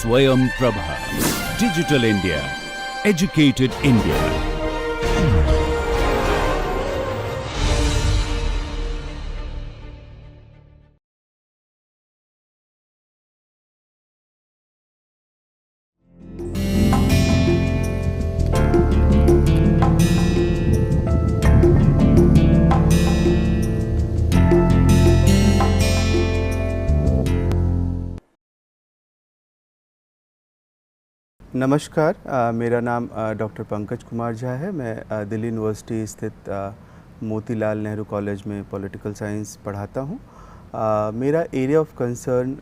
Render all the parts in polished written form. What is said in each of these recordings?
Swayam Prabha. Digital India. Educated India. नमस्कार, मेरा नाम डॉक्टर पंकज कुमार झा है। मैं दिल्ली यूनिवर्सिटी स्थित मोतीलाल नेहरू कॉलेज में पॉलिटिकल साइंस पढ़ाता हूँ। मेरा area of concern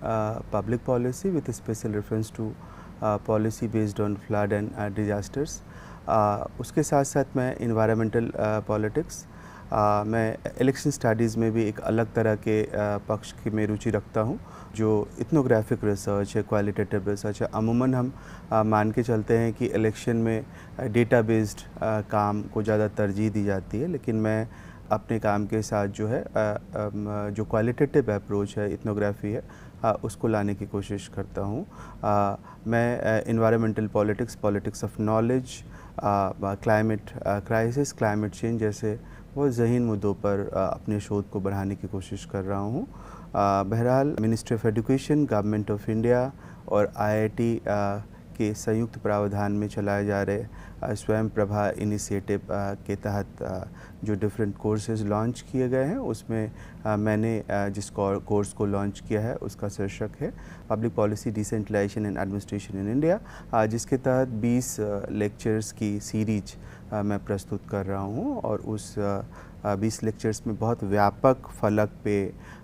public policy with special reference to policy based on flood and disasters. उसके साथ साथ मैं इन्वायरमेंटल पॉलिटिक्स, मैं इलेक्शन स्टडीज़ में भी एक अलग तरह के पक्ष की में रुचि रखता हूँ, जो इथनोग्राफिक रिसर्च है, क्वालिटेटिव रिसर्च है। अमूमन हम मान के चलते हैं कि इलेक्शन में डेटा बेस्ड काम को ज़्यादा तरजीह दी जाती है, लेकिन मैं अपने काम के साथ जो है जो क्वालिटेटिव अप्रोच है, इथनोग्राफी है, उसको लाने की कोशिश करता हूँ। मैं environmental politics, politics of knowledge, climate crisis, climate change जैसे बहुत ज़हीन मुद्दों पर अपने शोध को बढ़ाने की कोशिश कर रहा हूँ। बहरहाल ministry of education, government of India और आईआईटी के संयुक्त प्रावधान में चलाए जा रहे स्वयं प्रभा इनिशिएटिव के तहत जो डिफरेंट कोर्सेज लॉन्च किए गए हैं, उसमें मैंने जिस कोर्स को लॉन्च किया है उसका शीर्षक है public policy decentralization and administration in India, जिसके तहत 20 लेक्चर्स की सीरीज मैं प्रस्तुत कर रहा हूँ। और उस 20 लेक्चर्स में बहुत व्यापक फलक पे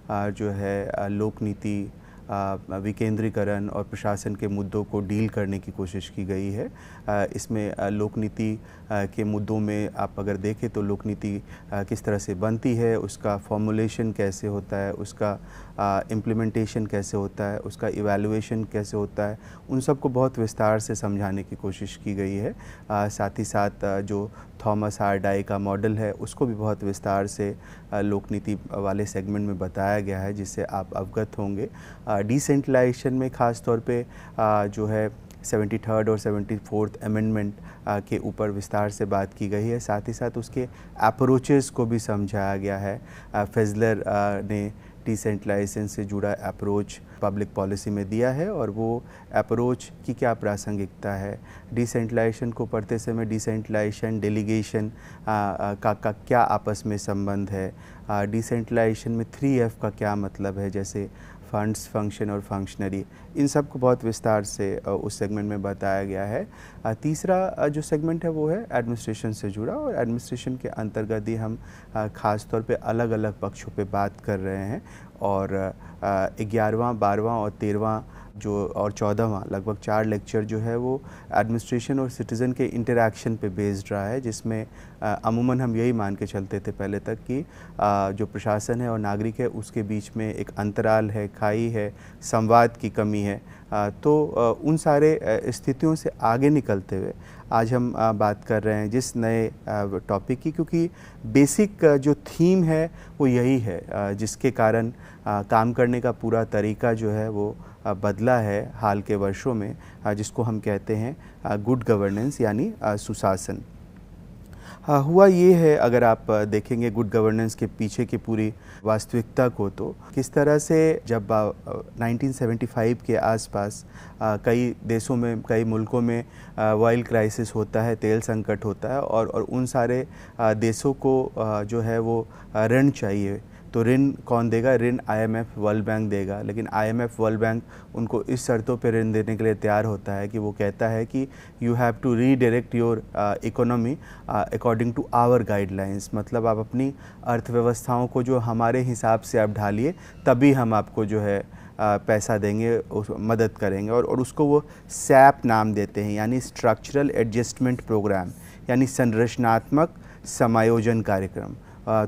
जो है लोक नीति, विकेंद्रीकरण और प्रशासन के मुद्दों को डील करने की कोशिश की गई है। इसमें लोक नीति के मुद्दों में आप अगर देखें तो लोक नीति किस तरह से बनती है, उसका फॉर्मुलेशन कैसे होता है, उसका इम्प्लीमेंटेशन कैसे होता है, उसका इवैल्यूएशन कैसे होता है, उन सब को बहुत विस्तार से समझाने की कोशिश की गई है। साथ ही साथ जो थॉमस आर डाई का मॉडल है उसको भी बहुत विस्तार से लोक नीति वाले सेगमेंट में बताया गया है, जिससे आप अवगत होंगे। डिसेंट्रलाइजेशन में ख़ास तौर पे जो है 73rd और 74th अमेंडमेंट के ऊपर विस्तार से बात की गई है। साथ ही साथ उसके अप्रोचेस को भी समझाया गया है। फेजलर ने डिसेंट्रलाइजेशन से जुड़ा अप्रोच पब्लिक पॉलिसी में दिया है और वो अप्रोच की क्या प्रासंगिकता है। डिसेंट्रलाइजेशन को पढ़ते समय डिसेंट्रलाइजेशन, डेलीगेशन का क्या आपस में संबंध है, डिसेंट्रलाइजेशन में 3F का क्या मतलब है, जैसे फंड्स, फंक्शन और फंक्शनरी, इन सब को बहुत विस्तार से उस सेगमेंट में बताया गया है। तीसरा जो सेगमेंट है वो है एडमिनिस्ट्रेशन से जुड़ा, और एडमिनिस्ट्रेशन के अंतर्गत ही हम ख़ास तौर पे अलग अलग पक्षों पे बात कर रहे हैं। और 11वां, 12वां और 13वां जो और 14वां लगभग 4 लेक्चर जो है वो एडमिनिस्ट्रेशन और सिटीज़न के इंटरैक्शन पे बेस्ड रहा है, जिसमें अमूमन हम यही मान के चलते थे पहले तक कि जो प्रशासन है और नागरिक है उसके बीच में एक अंतराल है, खाई है, संवाद की कमी है। तो उन सारे स्थितियों से आगे निकलते हुए आज हम बात कर रहे हैं जिस नए टॉपिक की, क्योंकि बेसिक जो थीम है वो यही है, जिसके कारण काम करने का पूरा तरीका जो है वो बदला है हाल के वर्षों में, जिसको हम कहते हैं गुड गवर्नेंस यानी सुशासन। हुआ ये है, अगर आप देखेंगे गुड गवर्नेंस के पीछे की पूरी वास्तविकता को, तो किस तरह से जब 1975 के आसपास कई देशों में, कई मुल्कों में ऑयल क्राइसिस होता है, तेल संकट होता है, और उन सारे देशों को जो है वो ऋण चाहिए। तो ऋण कौन देगा? ऋण IMF, वर्ल्ड बैंक देगा। लेकिन IMF, वर्ल्ड बैंक उनको इस शर्तों पर ऋण देने के लिए तैयार होता है कि वो कहता है कि you have to redirect your economy according to our guidelines, मतलब आप अपनी अर्थव्यवस्थाओं को जो हमारे हिसाब से आप ढालिए, तभी हम आपको जो है पैसा देंगे, मदद करेंगे। और उसको वो SAP नाम देते हैं, यानी स्ट्रक्चरल एडजस्टमेंट प्रोग्राम, यानी संरचनात्मक समायोजन कार्यक्रम।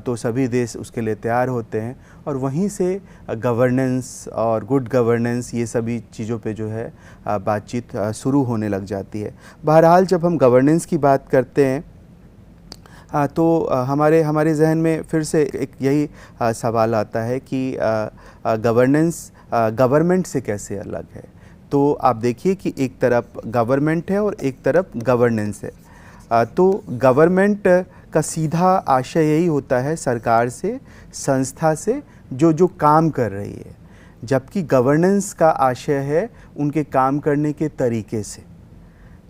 तो सभी देश उसके लिए तैयार होते हैं, और वहीं से गवर्नेंस और गुड गवर्नेंस, ये सभी चीज़ों पे जो है बातचीत शुरू होने लग जाती है। बहरहाल जब हम गवर्नेंस की बात करते हैं तो हमारे जहन में फिर से एक यही सवाल आता है कि गवर्नेंस गवर्नमेंट से कैसे अलग है। तो आप देखिए कि एक तरफ गवर्नमेंट है और एक तरफ गवर्नेंस है। तो गवर्नमेंट का सीधा आशय यही होता है सरकार से, संस्था से जो जो काम कर रही है, जबकि गवर्नेंस का आशय है उनके काम करने के तरीके से।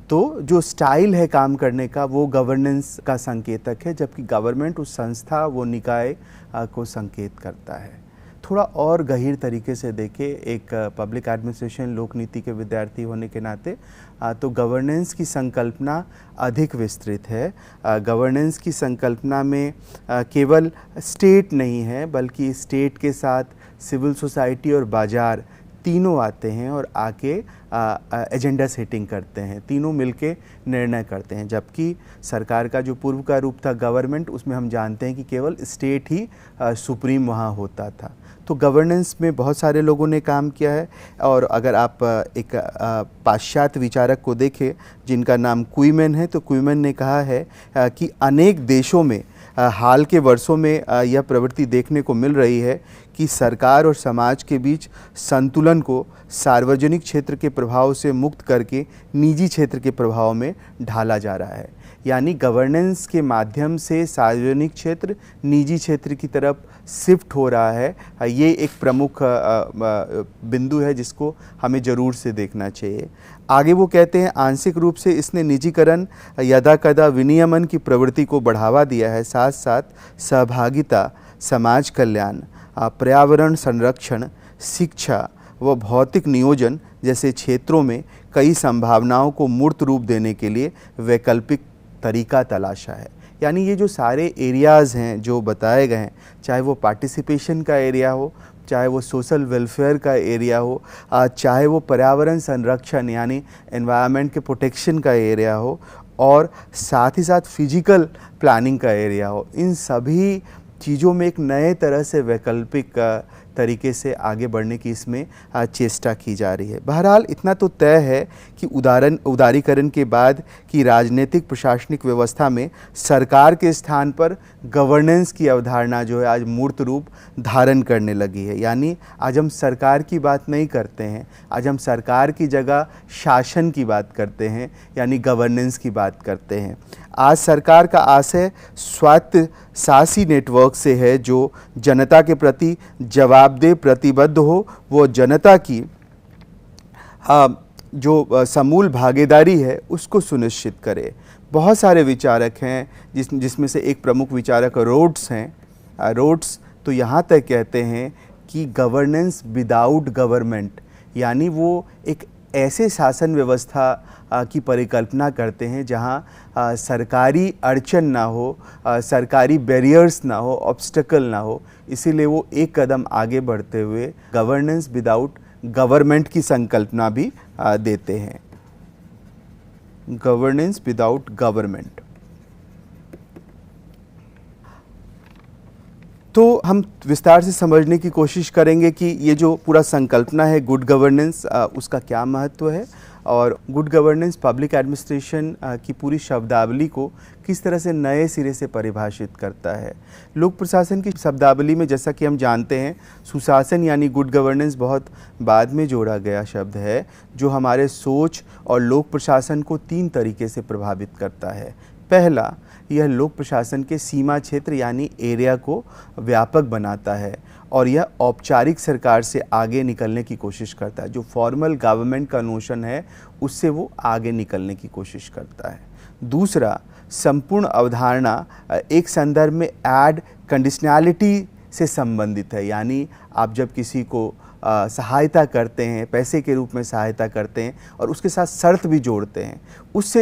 तो जो स्टाइल है काम करने का वो गवर्नेंस का संकेतक है, जबकि गवर्नमेंट उस संस्था, वो निकाय को संकेत करता है। थोड़ा और गहीर तरीके से देखें, एक पब्लिक एडमिनिस्ट्रेशन लोक नीति के विद्यार्थी होने के नाते, तो गवर्नेंस की संकल्पना अधिक विस्तृत है। गवर्नेंस की संकल्पना में केवल स्टेट नहीं है, बल्कि स्टेट के साथ सिविल सोसाइटी और बाजार तीनों आते हैं और आके एजेंडा सेटिंग करते हैं, तीनों मिलके निर्णय करते हैं। जबकि सरकार का जो पूर्व का रूप था गवर्नमेंट, उसमें हम जानते हैं कि केवल स्टेट ही सुप्रीम वहाँ होता था। तो गवर्नेंस में बहुत सारे लोगों ने काम किया है। और अगर आप एक पाश्चात्य विचारक को देखें जिनका नाम क्वीमेन है, तो क्वीमेन ने कहा है कि अनेक देशों में हाल के वर्षों में यह प्रवृत्ति देखने को मिल रही है कि सरकार और समाज के बीच संतुलन को सार्वजनिक क्षेत्र के प्रभाव से मुक्त करके निजी क्षेत्र के प्रभाव में ढाला जा रहा है। यानी गवर्नेंस के माध्यम से सार्वजनिक क्षेत्र निजी क्षेत्र की तरफ शिफ्ट हो रहा है। ये एक प्रमुख बिंदु है जिसको हमें ज़रूर से देखना चाहिए। आगे वो कहते हैं आंशिक रूप से इसने निजीकरण, यदा-कदा विनियमन की प्रवृत्ति को बढ़ावा दिया है, साथ साथ सहभागिता, समाज कल्याण, पर्यावरण संरक्षण, शिक्षा व भौतिक नियोजन जैसे क्षेत्रों में कई संभावनाओं को मूर्त रूप देने के लिए वैकल्पिक तरीका तलाशा है। यानी ये जो सारे एरियाज़ हैं जो बताए गए हैं, चाहे वो पार्टिसिपेशन का एरिया हो, चाहे वो सोशल वेलफेयर का एरिया हो, चाहे वो पर्यावरण संरक्षण यानी एनवायरनमेंट के प्रोटेक्शन का एरिया हो, और साथ ही साथ फिजिकल प्लानिंग का एरिया हो, इन सभी चीज़ों में एक नए तरह से वैकल्पिक तरीके से आगे बढ़ने की इसमें चेष्टा की जा रही है। बहरहाल इतना तो तय है कि उदारीकरण के बाद की राजनीतिक प्रशासनिक व्यवस्था में सरकार के स्थान पर गवर्नेंस की अवधारणा जो है आज मूर्त रूप धारण करने लगी है। यानी आज हम सरकार की बात नहीं करते हैं, आज हम सरकार की जगह शासन की बात करते हैं, यानी गवर्नेंस की बात करते हैं। आज सरकार का आशय स्वायत्त शासी नेटवर्क से है जो जनता के प्रति जवाबदेह प्रतिबद्ध हो, वो जनता की जो समूल भागीदारी है उसको सुनिश्चित करे। बहुत सारे विचारक हैं जिसमें से एक प्रमुख विचारक रोड्स हैं। रोड्स तो यहाँ तक कहते हैं कि गवर्नेंस विदाउट गवर्नमेंट, यानी वो एक ऐसे शासन व्यवस्था की परिकल्पना करते हैं जहां सरकारी अड़चन ना हो, सरकारी बैरियर्स ना हो, ऑब्स्टेकल ना हो। इसीलिए वो एक कदम आगे बढ़ते हुए गवर्नेंस विदाउट गवर्नमेंट की संकल्पना भी देते हैं। Governance without government. तो हम विस्तार से समझने की कोशिश करेंगे कि ये जो पूरा संकल्पना है गुड गवर्नेंस, उसका क्या महत्व है और गुड गवर्नेंस पब्लिक एडमिनिस्ट्रेशन की पूरी शब्दावली को किस तरह से नए सिरे से परिभाषित करता है। लोक प्रशासन की शब्दावली में जैसा कि हम जानते हैं सुशासन यानी गुड गवर्नेंस बहुत बाद में जोड़ा गया शब्द है, जो हमारे सोच और लोक प्रशासन को तीन तरीके से प्रभावित करता है। पहला, यह लोक प्रशासन के सीमा क्षेत्र यानी एरिया को व्यापक बनाता है और यह औपचारिक सरकार से आगे निकलने की कोशिश करता है। जो फॉर्मल गवर्नमेंट का नोशन है उससे वो आगे निकलने की कोशिश करता है। दूसरा, संपूर्ण अवधारणा एक संदर्भ में ऐड कंडीशनैलिटी से संबंधित है, यानी आप जब किसी को सहायता करते हैं, पैसे के रूप में सहायता करते हैं और उसके साथ शर्त भी जोड़ते हैं,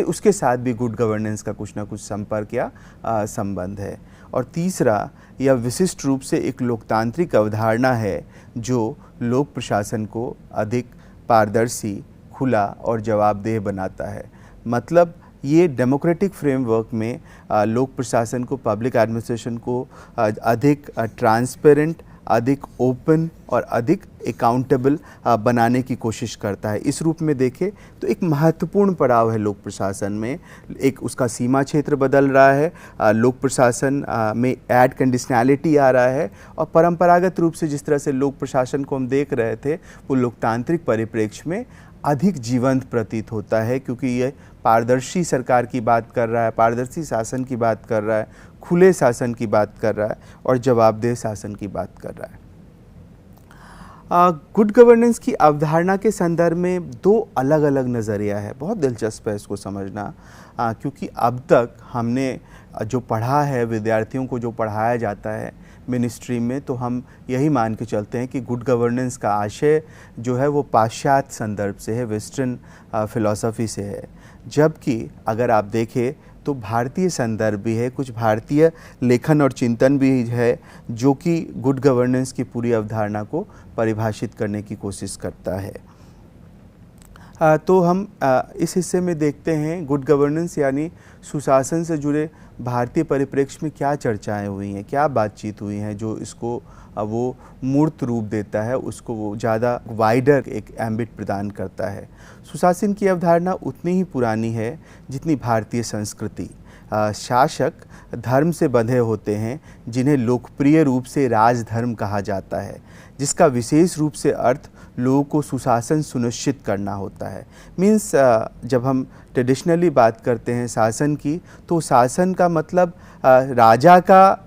उसके साथ भी गुड गवर्नेंस का कुछ ना कुछ संपर्क या संबंध है। और तीसरा, यह विशिष्ट रूप से एक लोकतांत्रिक अवधारणा है जो लोक प्रशासन को अधिक पारदर्शी, खुला और जवाबदेह बनाता है। मतलब ये डेमोक्रेटिक फ्रेमवर्क में लोक प्रशासन को, पब्लिक एडमिनिस्ट्रेशन को अधिक ट्रांसपेरेंट, अधिक ओपन और अधिक अकाउंटेबल बनाने की कोशिश करता है। इस रूप में देखें तो एक महत्वपूर्ण पड़ाव है लोक प्रशासन में। एक उसका सीमा क्षेत्र बदल रहा है, लोक प्रशासन में ऐड कंडीशनैलिटी आ रहा है, और परंपरागत रूप से जिस तरह से लोक प्रशासन को हम देख रहे थे वो लोकतांत्रिक परिप्रेक्ष्य में अधिक जीवंत प्रतीत होता है, क्योंकि ये पारदर्शी सरकार की बात कर रहा है, पारदर्शी शासन की बात कर रहा है, खुले शासन की बात कर रहा है और जवाबदेह शासन की बात कर रहा है। गुड गवर्नेंस की अवधारणा के संदर्भ में दो अलग अलग नज़रिया है। बहुत दिलचस्प है इसको समझना, क्योंकि अब तक हमने जो पढ़ा है, विद्यार्थियों को जो पढ़ाया जाता है मिनिस्ट्री में, तो हम यही मान के चलते हैं कि गुड गवर्नेंस का आशय जो है वो पाश्चात्य संदर्भ से है, वेस्टर्न फिलॉसफी से है। जबकि अगर आप देखें तो भारतीय संदर्भ भी है, कुछ भारतीय लेखन और चिंतन भी है जो कि गुड गवर्नेंस की पूरी अवधारणा को परिभाषित करने की कोशिश करता है। तो हम इस हिस्से में देखते हैं गुड गवर्नेंस यानी सुशासन से जुड़े भारतीय परिप्रेक्ष्य में क्या चर्चाएं हुई हैं, क्या बातचीत हुई हैं जो इसको वो मूर्त रूप देता है, उसको वो ज़्यादा वाइडर एक एम्बिट प्रदान करता है। सुशासन की अवधारणा उतनी ही पुरानी है जितनी भारतीय संस्कृति। शासक धर्म से बंधे होते हैं जिन्हें लोकप्रिय रूप से राजधर्म कहा जाता है, जिसका विशेष रूप से अर्थ लोगों को सुशासन सुनिश्चित करना होता है। मीन्स जब हम ट्रेडिशनली बात करते हैं शासन की, तो शासन का मतलब राजा का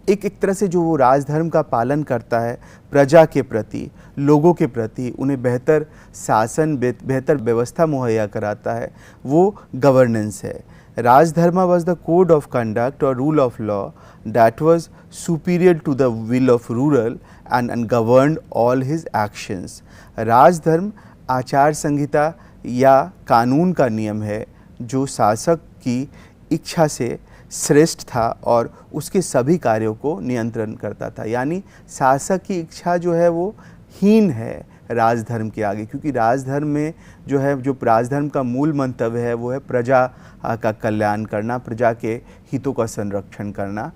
एक तरह से जो वो राजधर्म का पालन करता है, प्रजा के प्रति, लोगों के प्रति उन्हें बेहतर शासन, बेहतर व्यवस्था मुहैया कराता है, वो गवर्नेंस है। राजधर्म was the code of conduct और rule of law that was superior to the will of ruler and governed all his actions। राजधर्म आचार संहिता या कानून का नियम है जो शासक की इच्छा से श्रेष्ठ था और उसके सभी कार्यों को नियंत्रण करता था। यानी शासक की इच्छा जो है वो हीन है राजधर्म के आगे, क्योंकि राजधर्म में जो है, जो राजधर्म का मूल मंतव्य है वो है प्रजा का कल्याण करना, प्रजा के हितों का संरक्षण करना।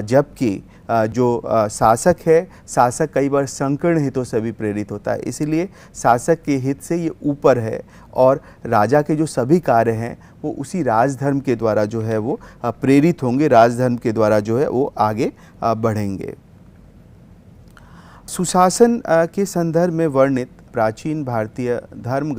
जबकि जो शासक है, शासक कई बार संकीर्ण हितों से भी प्रेरित होता है, इसीलिए शासक के हित से ये ऊपर है और राजा के जो सभी कार्य हैं वो उसी राजधर्म के द्वारा जो है वो प्रेरित होंगे, राजधर्म के द्वारा जो है वो आगे बढ़ेंगे। सुशासन के संदर्भ में वर्णित प्राचीन भारतीय धर्म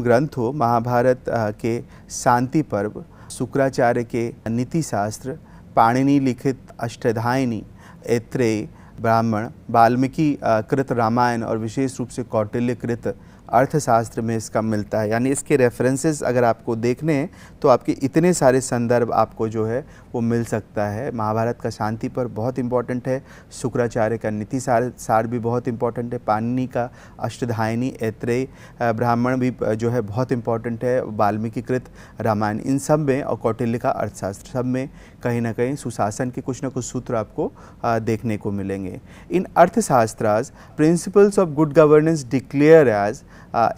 ग्रंथ हो, महाभारत के शांति पर्व, शुक्राचार्य के नीति शास्त्र, पाणिनि लिखित अष्टाध्यायी, ऐत्रेय ब्राह्मण, वाल्मीकि कृत रामायण और विशेष रूप से कौटिल्य कृत अर्थशास्त्र में इसका मिलता है। यानी इसके रेफरेंसेस अगर आपको देखने हैं तो आपके इतने सारे संदर्भ आपको जो है वो मिल सकता है। महाभारत का शांति पर बहुत इंपॉर्टेंट है, शुक्राचार्य का नीति सार भी बहुत इंपॉर्टेंट है, पाणिनि का अष्टाध्यायी, ऐत्रेय ब्राह्मण भी जो है बहुत इंपॉर्टेंट है, वाल्मीकि कृत रामायण, इन सब में, और कौटिल्य का अर्थशास्त्र, सब में कहीं ना कहीं सुशासन के कुछ न कुछ सूत्र आपको देखने को मिलेंगे। In Arthashastras principles of good governance declare as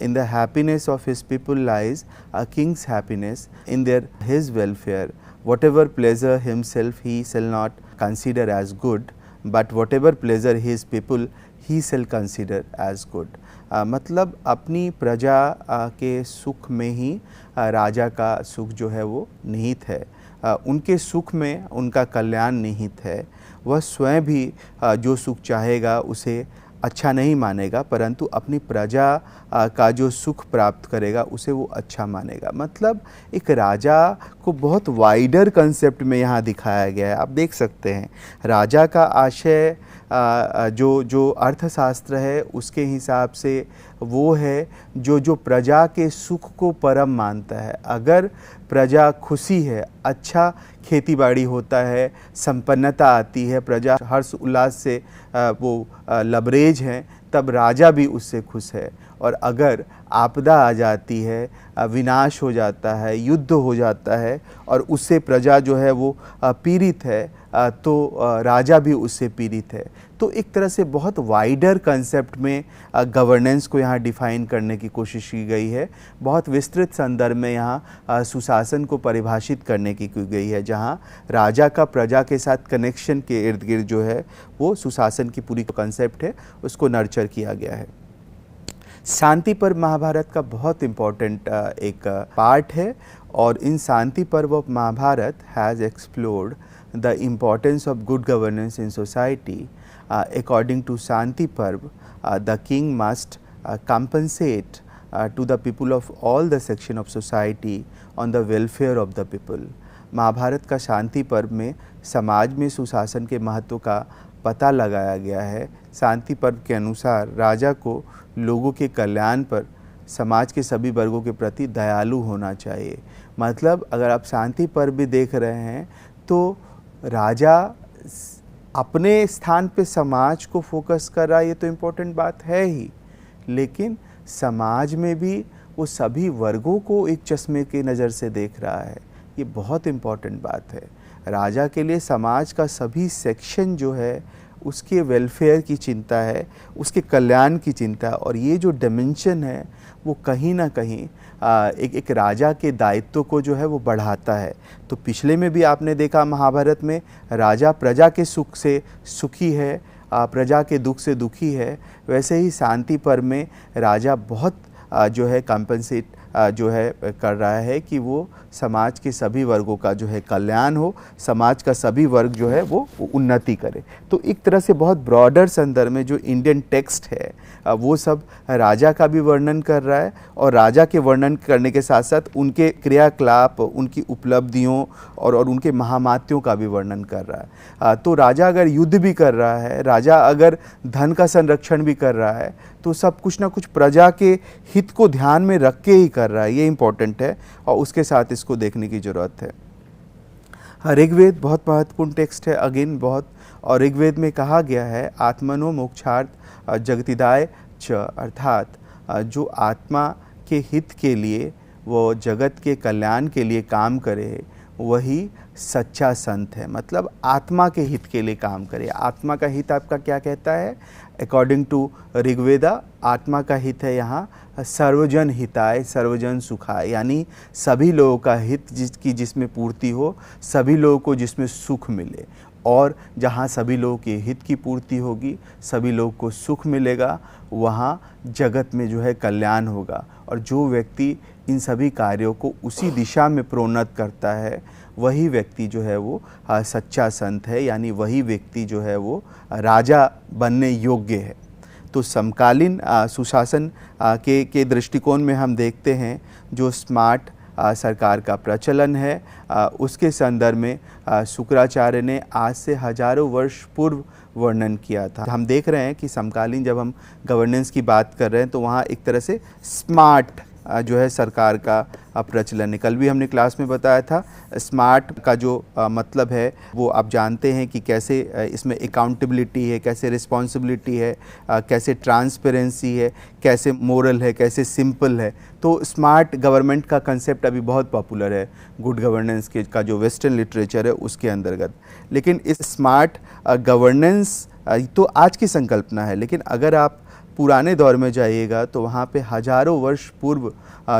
in the happiness of his people lies a king's happiness, in his welfare, whatever pleasure himself he shall not consider as good, but whatever pleasure his people he shall consider as good। मतलब अपनी प्रजा के सुख में ही राजा का सुख जो है वो निहित है, उनके सुख में उनका कल्याण निहित है। वह स्वयं भी जो सुख चाहेगा उसे अच्छा नहीं मानेगा, परंतु अपनी प्रजा का जो सुख प्राप्त करेगा उसे वो अच्छा मानेगा। मतलब एक राजा को बहुत वाइडर कंसेप्ट में यहाँ दिखाया गया है। आप देख सकते हैं राजा का आशय जो अर्थशास्त्र है उसके हिसाब से वो है जो प्रजा के सुख को परम मानता है। अगर प्रजा खुशी है, अच्छा खेतीबाड़ी होता है, संपन्नता आती है, प्रजा हर्ष उल्लास से वो लबरेज हैं, तब राजा भी उससे खुश है। और अगर आपदा आ जाती है, विनाश हो जाता है, युद्ध हो जाता है और उससे प्रजा जो है वो पीड़ित है, तो राजा भी उससे पीड़ित है। तो एक तरह से बहुत वाइडर कंसेप्ट में गवर्नेंस को यहाँ डिफाइन करने की कोशिश की गई है। बहुत विस्तृत संदर्भ में यहाँ सुशासन को परिभाषित करने की गई है, जहाँ राजा का प्रजा के साथ कनेक्शन के इर्द गिर्द जो है वो सुशासन की पूरी कंसेप्ट है, उसको नर्चर किया गया है। शांति पर्व महाभारत का बहुत इम्पॉर्टेंट एक पार्ट है और in Shanti Parva of Mahabharata has explored the importance of good governance in society. According to Shanti Parv, the king must compensate to the people of all the section of society on the welfare of the people. Mahabharata का शांति पर्व में समाज में सुशासन के महत्व का पता लगाया गया है। शांति पर्व के अनुसार राजा को लोगों के कल्याण पर समाज के सभी वर्गों के प्रति दयालु होना चाहिए। मतलब अगर आप शांति पर्व भी देख रहे हैं तो राजा अपने स्थान पे समाज को फोकस कर रहा है, ये तो इम्पोर्टेंट बात है ही, लेकिन समाज में भी वो सभी वर्गों को एक चश्मे की नज़र से देख रहा है। ये बहुत इम्पोर्टेंट बात है। राजा के लिए समाज का सभी सेक्शन जो है उसके वेलफेयर की चिंता है, उसके कल्याण की चिंता है, और ये जो डायमेंशन है वो कहीं ना कहीं एक राजा के दायित्व को जो है वो बढ़ाता है। तो पिछले में भी आपने देखा महाभारत में राजा प्रजा के सुख से सुखी है, प्रजा के दुख से दुखी है। वैसे ही शांति पर्व में राजा बहुत जो है कंपनसेट जो है कर रहा है कि वो समाज के सभी वर्गों का जो है कल्याण हो, समाज का सभी वर्ग जो है वो उन्नति करे। तो एक तरह से बहुत ब्रॉडर संदर्भ में जो इंडियन टेक्स्ट है वो सब राजा का भी वर्णन कर रहा है और राजा के वर्णन करने के साथ साथ उनके क्रियाकलाप, उनकी उपलब्धियों और उनके महामात्यों का भी वर्णन कर रहा है। तो राजा अगर युद्ध भी कर रहा है, राजा अगर धन का संरक्षण भी कर रहा है, तो सब कुछ ना कुछ प्रजा के हित को ध्यान में रख के ही कर रहा है। ये इम्पोर्टेंट है और उसके साथ इसको देखने की ज़रूरत है। ऋग्वेद बहुत महत्वपूर्ण टेक्स्ट है अगेन बहुत, और ऋग्वेद में कहा गया है आत्मनो मोक्षार्थ जगतिदाय च, अर्थात जो आत्मा के हित के लिए, वो जगत के कल्याण के लिए काम करे वही सच्चा संत है। मतलब आत्मा के हित के लिए काम करे। आत्मा का हित आपका क्या कहता है? अकॉर्डिंग टू ऋग्वेदा आत्मा का हित है यहाँ सर्वजन हिताय सर्वजन सुखाय, यानी सभी लोगों का हित जिसमें पूर्ति हो, सभी लोगों को जिसमें सुख मिले। और जहाँ सभी लोगों के हित की पूर्ति होगी, सभी लोगों को सुख मिलेगा, वहाँ जगत में जो है कल्याण होगा। और जो व्यक्ति इन सभी कार्यों को उसी दिशा में प्रोन्नत करता है वही व्यक्ति जो है वो सच्चा संत है, यानी वही व्यक्ति जो है वो राजा बनने योग्य है। तो समकालीन सुशासन के दृष्टिकोण में हम देखते हैं जो स्मार्ट सरकार का प्रचलन है, उसके संदर्भ में शुक्राचार्य ने आज से हजारों वर्ष पूर्व वर्णन किया था। हम देख रहे हैं कि समकालीन जब हम गवर्नेंस की बात कर रहे हैं तो वहाँ एक तरह से स्मार्ट जो है सरकार का प्रचलन है। कल भी हमने क्लास में बताया था स्मार्ट का जो मतलब है वो आप जानते हैं कि कैसे इसमें अकाउंटेबिलिटी है, कैसे रिस्पॉन्सिबिलिटी है, कैसे ट्रांसपेरेंसी है, कैसे मोरल है, कैसे सिंपल है। तो स्मार्ट गवर्नमेंट का कंसेप्ट अभी बहुत पॉपुलर है गुड गवर्नेंस के का जो वेस्टर्न लिटरेचर है उसके अंतर्गत। लेकिन इस स्मार्ट गवर्नेंस तो आज की संकल्पना है, लेकिन अगर आप पुराने दौर में जाइएगा तो वहाँ पे हजारों वर्ष पूर्व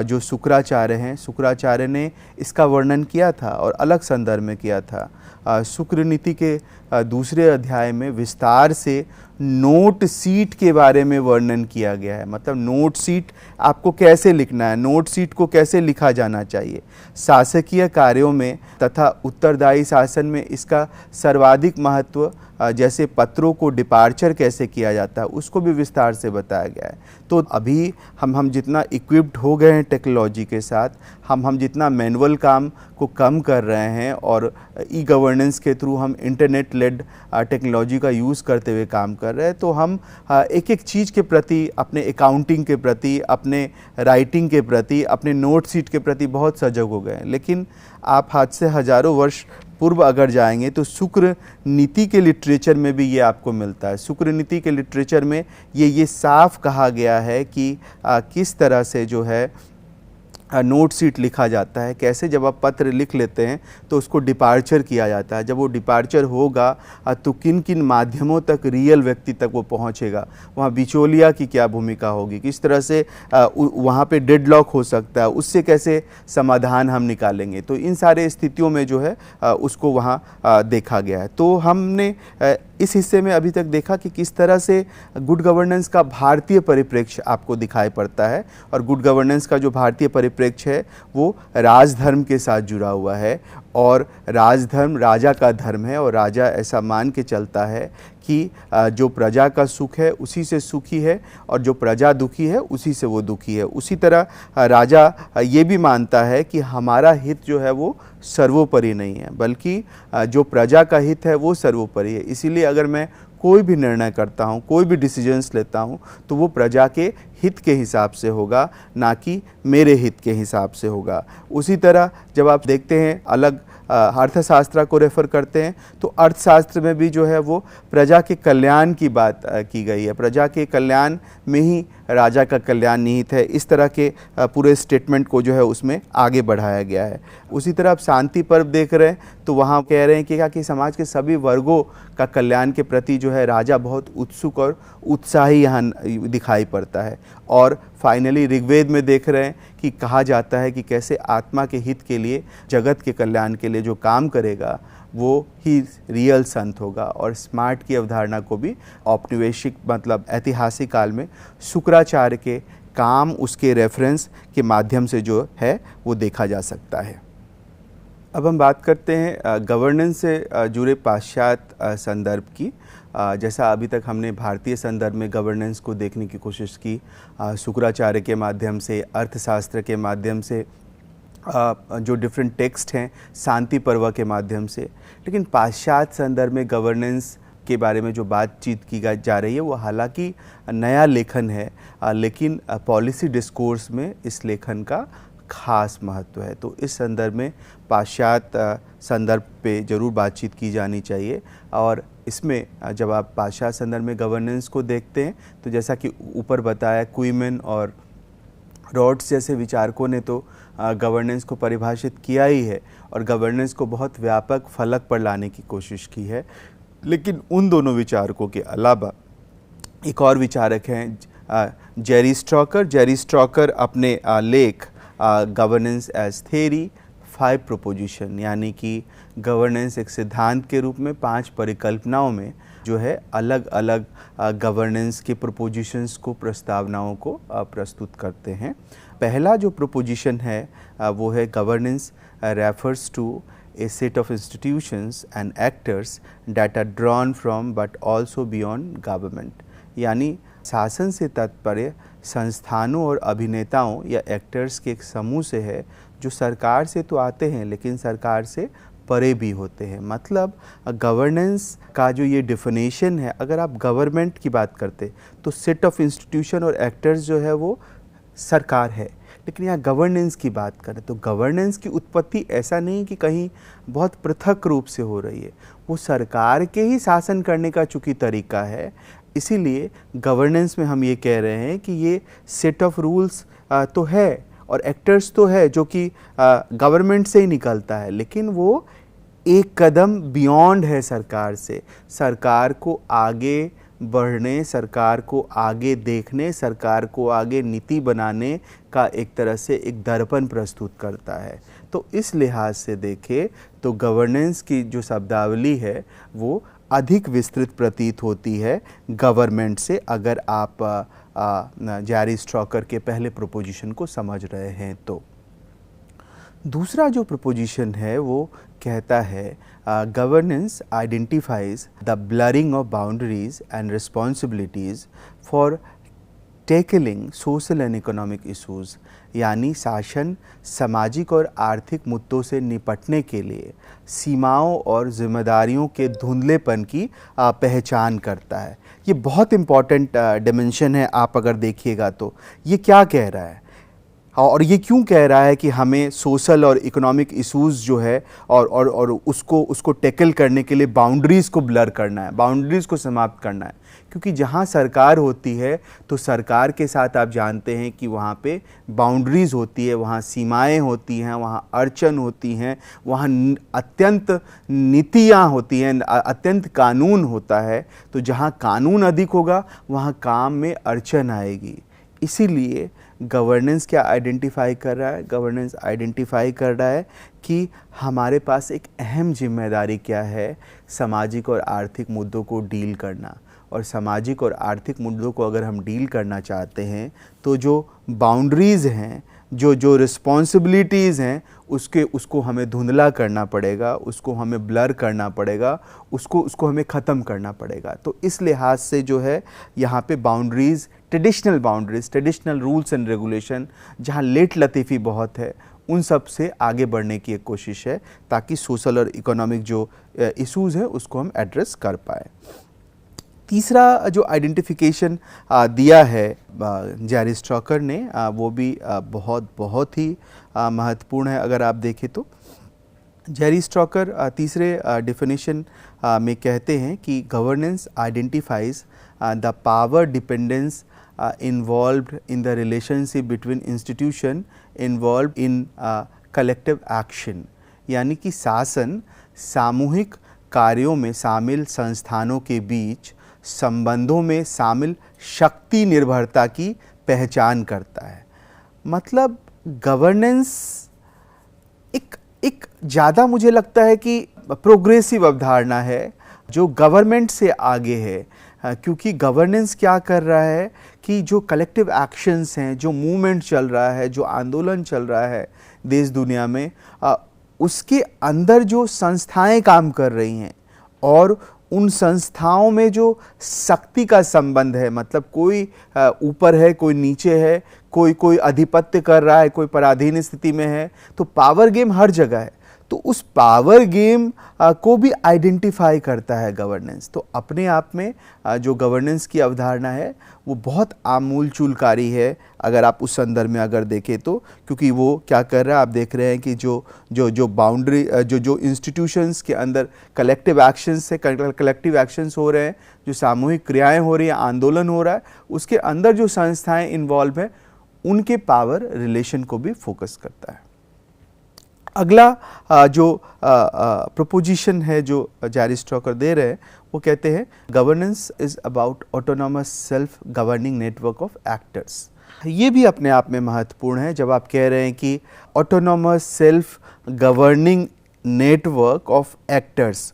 जो शुक्राचार्य हैं, शुक्राचार्य ने इसका वर्णन किया था और अलग संदर्भ में किया था। शुक्र नीति के दूसरे अध्याय में विस्तार से नोट सीट के बारे में वर्णन किया गया है। मतलब नोट सीट आपको कैसे लिखना है, नोट सीट को कैसे लिखा जाना चाहिए, शासकीय कार्यों में तथा उत्तरदायी शासन में इसका सर्वाधिक महत्व, जैसे पत्रों को डिपार्चर कैसे किया जाता है उसको भी विस्तार से बताया गया है। तो अभी हम जितना इक्विप्ड हो गए हैं टेक्नोलॉजी के साथ, हम जितना मैनुअल काम को कम कर रहे हैं और ई गवर्नेंस के थ्रू हम इंटरनेट लेड टेक्नोलॉजी का यूज़ करते हुए काम कर रहे हैं, तो हम एक एक चीज़ के प्रति, अपने अकाउंटिंग के प्रति, अपने राइटिंग के प्रति, अपने नोट सीट के प्रति बहुत सजग हो गए हैं। लेकिन आप आज से हजारों वर्ष पूर्व अगर जाएंगे तो शुक्र नीति के लिटरेचर में भी ये आपको मिलता है। शुक्र नीति के लिटरेचर में ये साफ कहा गया है कि किस तरह से जो है नोट शीट लिखा जाता है, कैसे जब आप पत्र लिख लेते हैं तो उसको डिपार्चर किया जाता है। जब वो डिपार्चर होगा तो किन किन माध्यमों तक रियल व्यक्ति तक वो पहुंचेगा, वहाँ बिचौलिया की क्या भूमिका होगी, किस तरह से वहाँ पे डेडलॉक हो सकता है, उससे कैसे समाधान हम निकालेंगे। तो इन सारे स्थितियों में जो है उसको वहाँ देखा गया है। तो हमने इस हिस्से में अभी तक देखा कि किस तरह से गुड गवर्नेंस का भारतीय परिप्रेक्ष्य आपको दिखाई पड़ता है, और गुड गवर्नेंस का जो भारतीय परिप्रेक्ष्य है वो राजधर्म के साथ जुड़ा हुआ है, और राजधर्म राजा का धर्म है, और राजा ऐसा मान के चलता है कि जो प्रजा का सुख है उसी से सुखी है, और जो प्रजा दुखी है उसी से वो दुखी है। उसी तरह राजा ये भी मानता है कि हमारा हित जो है वो सर्वोपरि नहीं है, बल्कि जो प्रजा का हित है वो सर्वोपरि है। इसीलिए अगर मैं कोई भी निर्णय करता हूँ, कोई भी डिसीजंस लेता हूँ, तो वो प्रजा के हित के हिसाब से होगा, ना कि मेरे हित के हिसाब से होगा। उसी तरह जब आप देखते हैं अलग अर्थशास्त्र को रेफ़र करते हैं तो अर्थशास्त्र में भी जो है वो प्रजा के कल्याण की बात की गई है। प्रजा के कल्याण में ही राजा का कल्याण निहित है। इस तरह के पूरे स्टेटमेंट को जो है उसमें आगे बढ़ाया गया है। उसी तरह आप शांति पर्व देख रहे हैं तो वहाँ कह रहे हैं कि समाज के सभी वर्गों का कल्याण के प्रति जो है राजा बहुत उत्सुक और उत्साही यहाँ दिखाई पड़ता है। और फाइनली ऋग्वेद में देख रहे हैं कि कहा जाता है कि कैसे आत्मा के हित के लिए, जगत के कल्याण के लिए जो काम करेगा वो ही रियल संत होगा। और स्मार्ट की अवधारणा को भी औपनिवेशिक मतलब ऐतिहासिक काल में शुक्राचार्य के काम, उसके रेफरेंस के माध्यम से जो है वो देखा जा सकता है। अब हम बात करते हैं गवर्नेंस से जुड़े पाश्चात्य संदर्भ की। जैसा अभी तक हमने भारतीय संदर्भ में गवर्नेंस को देखने की कोशिश की, शुक्राचार्य के माध्यम से, अर्थशास्त्र के माध्यम से, जो डिफरेंट टेक्स्ट हैं शांति पर्व के माध्यम से। लेकिन पाश्चात्य संदर्भ में गवर्नेंस के बारे में जो बातचीत की जा रही है वो हालांकि नया लेखन है, लेकिन पॉलिसी डिस्कोर्स में इस लेखन का खास महत्व है। तो इस संदर्भ में पाश्चात्य संदर्भ पे ज़रूर बातचीत की जानी चाहिए। और इसमें जब आप पाश्चात्य संदर्भ में गवर्नेंस को देखते हैं तो जैसा कि ऊपर बताया, क्वीमेन और रॉड्स जैसे विचारकों ने तो गवर्नेंस को परिभाषित किया ही है और गवर्नेंस को बहुत व्यापक फलक पर लाने की कोशिश की है। लेकिन उन दोनों विचारकों के अलावा एक और विचारक हैं जेरी स्ट्रॉकर। जेरी स्ट्रॉकर अपने लेख गवर्नेंस एज थ्योरी 5 प्रोपोजिशन, यानी कि गवर्नेंस एक सिद्धांत के रूप में 5 परिकल्पनाओं में जो है अलग अलग गवर्नेंस के प्रोपोजिशंस को, प्रस्तावनाओं को प्रस्तुत करते हैं। पहला जो प्रोपोजिशन है वो है governance refers to a set of institutions and actors that are drawn from but also beyond government, यानी शासन से तात्पर्य संस्थानों और अभिनेताओं या एक्टर्स के एक समूह से है जो सरकार से तो आते हैं लेकिन सरकार से परे भी होते हैं। मतलब गवर्नेंस का जो ये डिफिनेशन है, अगर आप गवर्नमेंट की बात करते तो सेट ऑफ इंस्टीट्यूशन और एक्टर्स जो है वो सरकार है, लेकिन यहाँ गवर्नेंस की बात करें तो गवर्नेंस की उत्पत्ति ऐसा नहीं कि कहीं बहुत पृथक रूप से हो रही है, वो सरकार के ही शासन करने का चूँकि तरीका है। इसीलिए गवर्नेंस में हम ये कह रहे हैं कि ये सेट ऑफ रूल्स तो है और एक्टर्स तो है जो कि गवर्नमेंट से ही निकलता है, लेकिन वो एक कदम बियॉन्ड है सरकार से। सरकार को आगे बढ़ने, सरकार को आगे देखने, सरकार को आगे नीति बनाने का एक तरह से एक दर्पण प्रस्तुत करता है। तो इस लिहाज से देखें तो गवर्नेंस की जो शब्दावली है वो अधिक विस्तृत प्रतीत होती है गवर्नमेंट से, अगर आप जेरी स्ट्रॉकर के पहले प्रोपोजिशन को समझ रहे हैं तो। दूसरा जो प्रोपोजिशन है वो कहता है governance identifies the blurring of boundaries and responsibilities for tackling social and economic issues, यानी शासन सामाजिक और आर्थिक मुद्दों से निपटने के लिए सीमाओं और जिम्मेदारियों के धुंधलेपन की पहचान करता है। ये बहुत इम्पॉर्टेंट डिमेंशन है। आप अगर देखिएगा तो ये क्या कह रहा है, और ये क्यों कह रहा है कि हमें सोशल और इकोनॉमिक इश्यूज जो है और उसको टैकल करने के लिए बाउंड्रीज़ को ब्लर करना है, बाउंड्रीज़ को समाप्त करना है। क्योंकि जहाँ सरकार होती है तो सरकार के साथ आप जानते हैं कि वहाँ पे बाउंड्रीज़ होती है, वहाँ सीमाएं होती हैं, वहाँ अड़चन होती हैं, वहाँ अत्यंत नीतियाँ होती हैं, अत्यंत कानून होता है। तो जहाँ कानून अधिक होगा वहाँ काम में अड़चन आएगी। इसीलिए गवर्नेंस क्या आइडेंटिफाई कर रहा है? गवर्नेंस आइडेंटिफाई कर रहा है कि हमारे पास एक अहम जिम्मेदारी क्या है, सामाजिक और आर्थिक मुद्दों को डील करना। और सामाजिक और आर्थिक मुद्दों को अगर हम डील करना चाहते हैं तो जो बाउंड्रीज़ हैं, जो रिस्पॉन्सिबिलिटीज़ हैं, उसको हमें धुंधला करना पड़ेगा, उसको हमें ब्लर करना पड़ेगा, उसको हमें ख़त्म करना पड़ेगा। तो इस लिहाज से जो है यहाँ पे boundaries, traditional rules and regulation, जहाँ लेट लतीफ़ी बहुत है, उन सब से आगे बढ़ने की एक कोशिश है ताकि सोशल और इकोनॉमिक जो इश्यूज़ हैं उसको हम एड्रेस कर पाए। तीसरा जो आइडेंटिफिकेशन दिया है जेरी स्ट्रॉकर ने, वो भी बहुत ही महत्वपूर्ण है। अगर आप देखें तो जेरी स्ट्रॉकर तीसरे डेफिनेशन में कहते हैं कि governance identifies the power dependence involved in the relationship between institution involved in collective action. यानी कि शासन सामूहिक कार्यों में शामिल संस्थानों के बीच संबंधों में शामिल शक्ति निर्भरता की पहचान करता है। मतलब गवर्नेंस एक ज़्यादा मुझे लगता है कि प्रोग्रेसिव अवधारणा है जो गवर्नमेंट से आगे है, क्योंकि गवर्नेंस क्या कर रहा है कि जो कलेक्टिव एक्शंस हैं, जो मूवमेंट चल रहा है, जो आंदोलन चल रहा है देश दुनिया में, उसके अंदर जो संस्थाएं काम कर रही हैं और उन संस्थाओं में जो शक्ति का संबंध है, मतलब कोई ऊपर है, कोई नीचे है, कोई आधिपत्य कर रहा है, कोई पराधीन स्थिति में है, तो पावर गेम हर जगह है। तो उस पावर गेम को भी आइडेंटिफाई करता है गवर्नेंस। तो अपने आप में जो गवर्नेंस की अवधारणा है वो बहुत आमूलचूलकारी है अगर आप उस संदर्भ में अगर देखें तो, क्योंकि वो क्या कर रहा है, आप देख रहे हैं कि जो बाउंड्री जो इंस्टीट्यूशंस के अंदर कलेक्टिव एक्शंस हो रहे हैं, जो सामूहिक क्रियाएं हो रही हैं, आंदोलन हो रहा है, उसके अंदर जो संस्थाएं इन्वॉल्व हैं उनके पावर रिलेशन को भी फोकस करता है। अगला जो प्रोपोजिशन है जो जेरी स्ट्रॉकर दे रहे हैं, वो कहते हैं governance is about autonomous self governing network of actors. ये भी अपने आप में महत्वपूर्ण है जब आप कह रहे हैं कि autonomous self governing network of actors.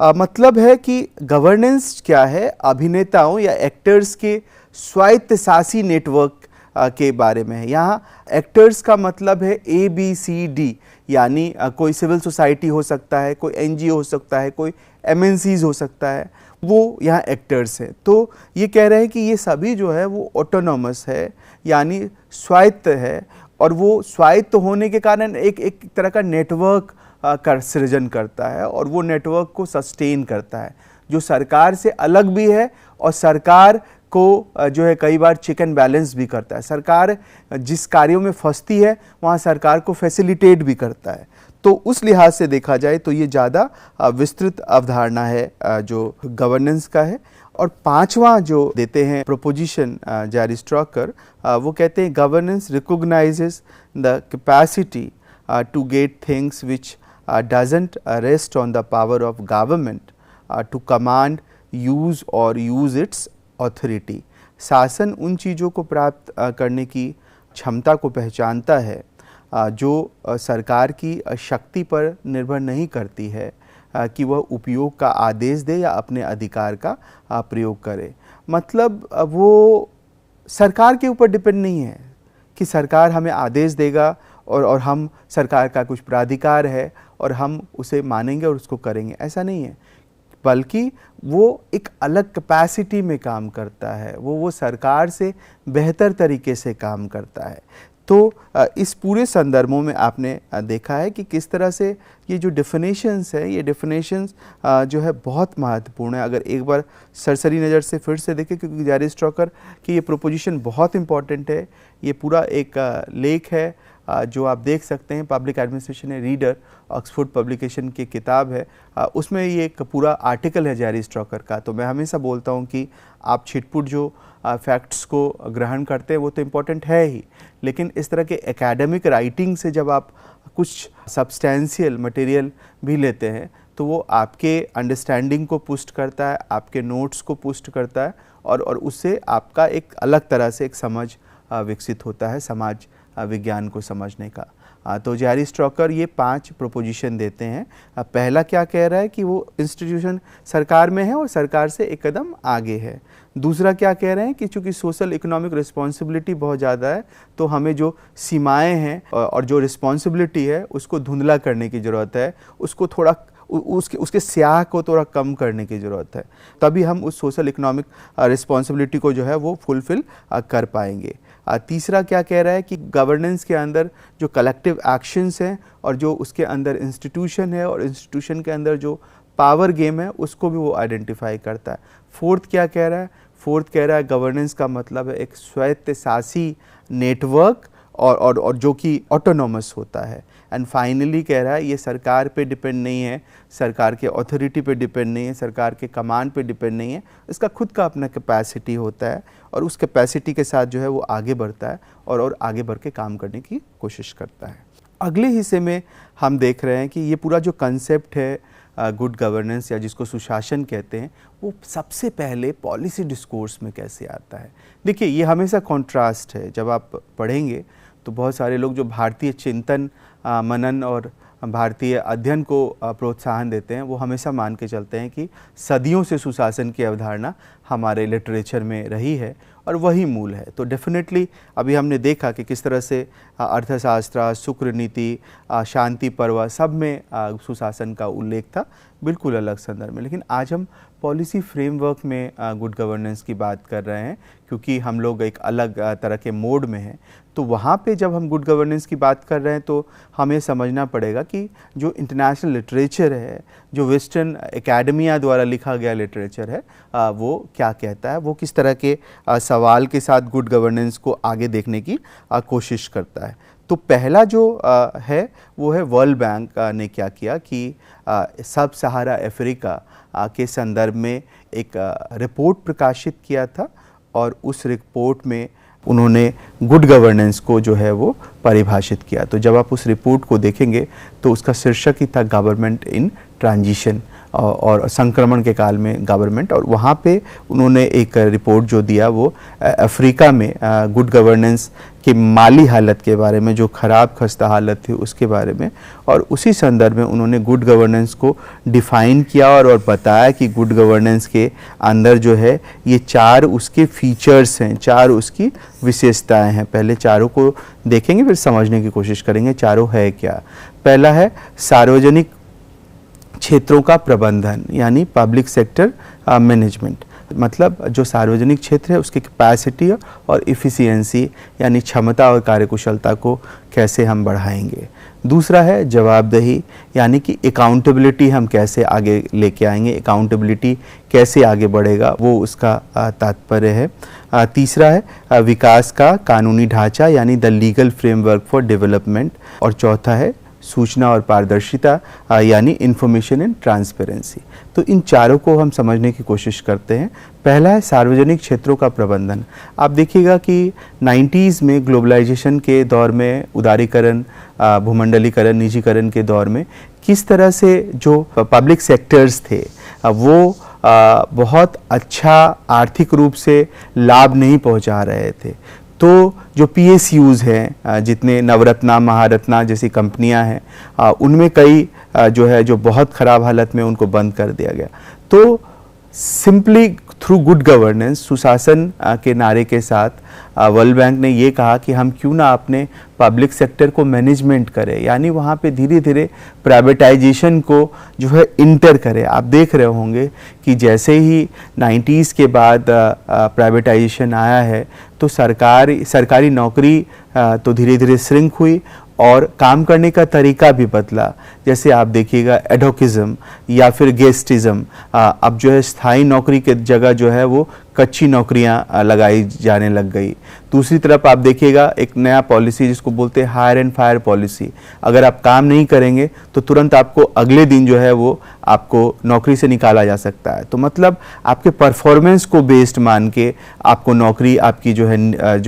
मतलब है कि गवर्नेंस क्या है, अभिनेताओं या एक्टर्स के स्वायत्तशासी नेटवर्क के बारे में है। यहाँ एक्टर्स का मतलब है ABCD, यानी कोई सिविल सोसाइटी हो सकता है, कोई NGO हो सकता है, कोई MNCs हो सकता है, वो यहाँ एक्टर्स है। तो ये कह रहे हैं कि ये सभी जो है वो ऑटोनॉमस है, यानी स्वायत्त है, और वो स्वायत्त होने के कारण एक तरह का नेटवर्क का सृजन करता है और वो नेटवर्क को सस्टेन करता है, जो सरकार से अलग भी है और सरकार को जो है कई बार चेक एंड बैलेंस भी करता है। सरकार जिस कार्यों में फंसती है वहाँ सरकार को फैसिलिटेट भी करता है। तो उस लिहाज से देखा जाए तो ये ज़्यादा विस्तृत अवधारणा है जो गवर्नेंस का है। और पांचवा जो देते हैं प्रोपोजिशन जेरी स्ट्रॉकर, वो कहते हैं governance recognizes the capacity to get things which doesn't rest on the power of government to command use और यूज इट्स ऑथोरिटी। शासन उन चीज़ों को प्राप्त करने की क्षमता को पहचानता है जो सरकार की शक्ति पर निर्भर नहीं करती है कि वह उपयोग का आदेश दे या अपने अधिकार का प्रयोग करे। मतलब वो सरकार के ऊपर डिपेंड नहीं है कि सरकार हमें आदेश देगा और हम, सरकार का कुछ प्राधिकार है और हम उसे मानेंगे और उसको करेंगे, ऐसा नहीं है। बल्कि वो एक अलग कैपेसिटी में काम करता है, वो सरकार से बेहतर तरीके से काम करता है। तो इस पूरे संदर्भों में आपने देखा है कि किस तरह से ये जो डेफिनेशंस है, ये डेफिनेशंस जो है बहुत महत्वपूर्ण है। अगर एक बार सरसरी नज़र से फिर से देखें, क्योंकि जैरी स्ट्रॉकर की ये प्रोपोजिशन बहुत इंपॉर्टेंट है। ये पूरा एक लेख है जो आप देख सकते हैं, public administration reader, Oxford publication की किताब है। उसमें ये एक पूरा आर्टिकल है जैरी स्ट्रॉकर का। तो मैं हमेशा बोलता हूँ कि आप छिटपुट जो फैक्ट्स को ग्रहण करते हैं वो तो इम्पोर्टेंट है ही, लेकिन इस तरह के एकेडमिक राइटिंग से जब आप कुछ सब्सटेंशियल मटेरियल भी लेते हैं तो वो आपके अंडरस्टैंडिंग को पुष्ट करता है, आपके नोट्स को पुष्ट करता है, और उससे आपका एक अलग तरह से एक समझ विकसित होता है समाज विज्ञान को समझने का। तो जैरी स्ट्रॉकर ये 5 प्रोपोजिशन देते हैं। पहला क्या कह रहा है कि वो इंस्टीट्यूशन सरकार में है और सरकार से एक कदम आगे है। दूसरा क्या कह रहे हैं कि चूँकि सोशल इकोनॉमिक रिस्पॉन्सिबिलिटी बहुत ज़्यादा है, तो हमें जो सीमाएं हैं और जो रिस्पॉन्सिबिलिटी है उसको धुंधला करने की ज़रूरत है, उसको थोड़ा उसके स्याह को थोड़ा कम करने की ज़रूरत है, तभी हम उस सोशल इकोनॉमिक रिस्पॉन्सिबिलिटी को जो है वो फुलफ़िल कर पाएंगे। तीसरा क्या कह रहा है कि गवर्नेंस के अंदर जो कलेक्टिव एक्शंस हैं और जो उसके अंदर इंस्टीट्यूशन है और इंस्टीट्यूशन के अंदर जो पावर गेम है उसको भी वो आइडेंटिफाई करता है। फोर्थ क्या कह रहा है? फोर्थ कह रहा है गवर्नेंस का मतलब है एक स्वायत्तशासी नेटवर्क और जो कि ऑटोनॉमस होता है। एंड फाइनली कह रहा है ये सरकार पे डिपेंड नहीं है, सरकार के अथॉरिटी पे डिपेंड नहीं है, सरकार के कमांड पे डिपेंड नहीं है, इसका खुद का अपना कैपेसिटी होता है और उस कैपेसिटी के साथ जो है वो आगे बढ़ता है और आगे बढ़ के काम करने की कोशिश करता है। अगले हिस्से में हम देख रहे हैं कि ये पूरा जो कंसेप्ट है गुड गवर्नेंस या जिसको सुशासन कहते हैं, वो सबसे पहले पॉलिसी डिस्कोर्स में कैसे आता है। देखिए ये हमेशा कॉन्ट्रास्ट है, जब आप पढ़ेंगे तो बहुत सारे लोग जो भारतीय चिंतन मनन और भारतीय अध्ययन को प्रोत्साहन देते हैं वो हमेशा मान के चलते हैं कि सदियों से सुशासन की अवधारणा हमारे लिटरेचर में रही है और वही मूल है। तो डेफिनेटली अभी हमने देखा कि किस तरह से अर्थशास्त्र, शुक्र नीति, शांति पर्व सब में सुशासन का उल्लेख था, बिल्कुल अलग संदर्भ में। लेकिन आज हम पॉलिसी फ्रेमवर्क में गुड गवर्नेंस की बात कर रहे हैं, क्योंकि हम लोग एक अलग तरह के मोड में हैं। तो वहाँ पे जब हम गुड गवर्नेंस की बात कर रहे हैं तो हमें समझना पड़ेगा कि जो इंटरनेशनल लिटरेचर है, जो वेस्टर्न एकेडमिया द्वारा लिखा गया लिटरेचर है, वो क्या कहता है, वो किस तरह के सवाल के साथ गुड गवर्नेंस को आगे देखने की कोशिश करता है। तो पहला जो है वो है वर्ल्ड बैंक ने क्या किया कि सब सहारा अफ्रीका के संदर्भ में एक रिपोर्ट प्रकाशित किया था और उस रिपोर्ट में उन्होंने गुड गवर्नेंस को जो है वो परिभाषित किया। तो जब आप उस रिपोर्ट को देखेंगे तो उसका शीर्षक ही था गवर्नमेंट इन ट्रांजिशन और संक्रमण के काल में गवर्नमेंट, और वहाँ पे उन्होंने एक रिपोर्ट जो दिया वो अफ्रीका में गुड गवर्नेंस की माली हालत के बारे में, जो ख़राब खस्ता हालत थी उसके बारे में, और उसी संदर्भ में उन्होंने गुड गवर्नेंस को डिफ़ाइन किया और बताया कि गुड गवर्नेंस के अंदर जो है ये 4 उसके फीचर्स हैं, 4 उसकी विशेषताएं हैं। पहले चारों को देखेंगे फिर समझने की कोशिश करेंगे चारों है क्या। पहला है सार्वजनिक क्षेत्रों का प्रबंधन, यानी पब्लिक सेक्टर मैनेजमेंट। मतलब जो सार्वजनिक क्षेत्र है उसकी कैपेसिटी और इफ़िशियंसी यानी क्षमता और कार्यकुशलता को कैसे हम बढ़ाएंगे। दूसरा है जवाबदेही, यानी कि अकाउंटेबिलिटी हम कैसे आगे लेके आएंगे, अकाउंटेबिलिटी कैसे आगे बढ़ेगा, वो उसका तात्पर्य है। तीसरा है विकास का कानूनी ढांचा, यानी the legal framework for development. और चौथा है सूचना और पारदर्शिता, यानी इंफॉर्मेशन एंड ट्रांसपेरेंसी। तो इन चारों को हम समझने की कोशिश करते हैं। पहला है सार्वजनिक क्षेत्रों का प्रबंधन। आप देखिएगा कि 90s में ग्लोबलाइजेशन के दौर में, उदारीकरण, भूमंडलीकरण, निजीकरण के दौर में किस तरह से जो पब्लिक सेक्टर्स थे वो बहुत अच्छा आर्थिक रूप से लाभ नहीं पहुंचा रहे थे। तो जो PSUs हैं, जितने नवरत्ना, महारत्ना जैसी कंपनियां हैं, उनमें कई जो है जो बहुत ख़राब हालत में उनको बंद कर दिया गया। तो सिंपली थ्रू गुड गवर्नेंस, सुशासन के नारे के साथ वर्ल्ड बैंक ने ये कहा कि हम क्यों ना अपने पब्लिक सेक्टर को मैनेजमेंट करें, यानी वहाँ पे धीरे धीरे प्राइवेटाइजेशन को जो है इंटर करें। आप देख रहे होंगे कि जैसे ही 90s के बाद प्राइवेटाइजेशन आया है तो सरकारी नौकरी तो धीरे धीरे श्रिंक हुई और काम करने का तरीका भी बदला। जैसे आप देखिएगा एडोकिज्म या फिर गेस्टिज्म, अब जो है स्थायी नौकरी के जगह जो है वो कच्ची नौकरियां लगाई जाने लग गई। दूसरी तरफ आप देखिएगा एक नया पॉलिसी जिसको बोलते हैं हायर एंड फायर पॉलिसी, अगर आप काम नहीं करेंगे तो तुरंत आपको अगले दिन जो है वो आपको नौकरी से निकाला जा सकता है। तो मतलब आपके परफॉर्मेंस को बेस्ड मान के आपको नौकरी आपकी जो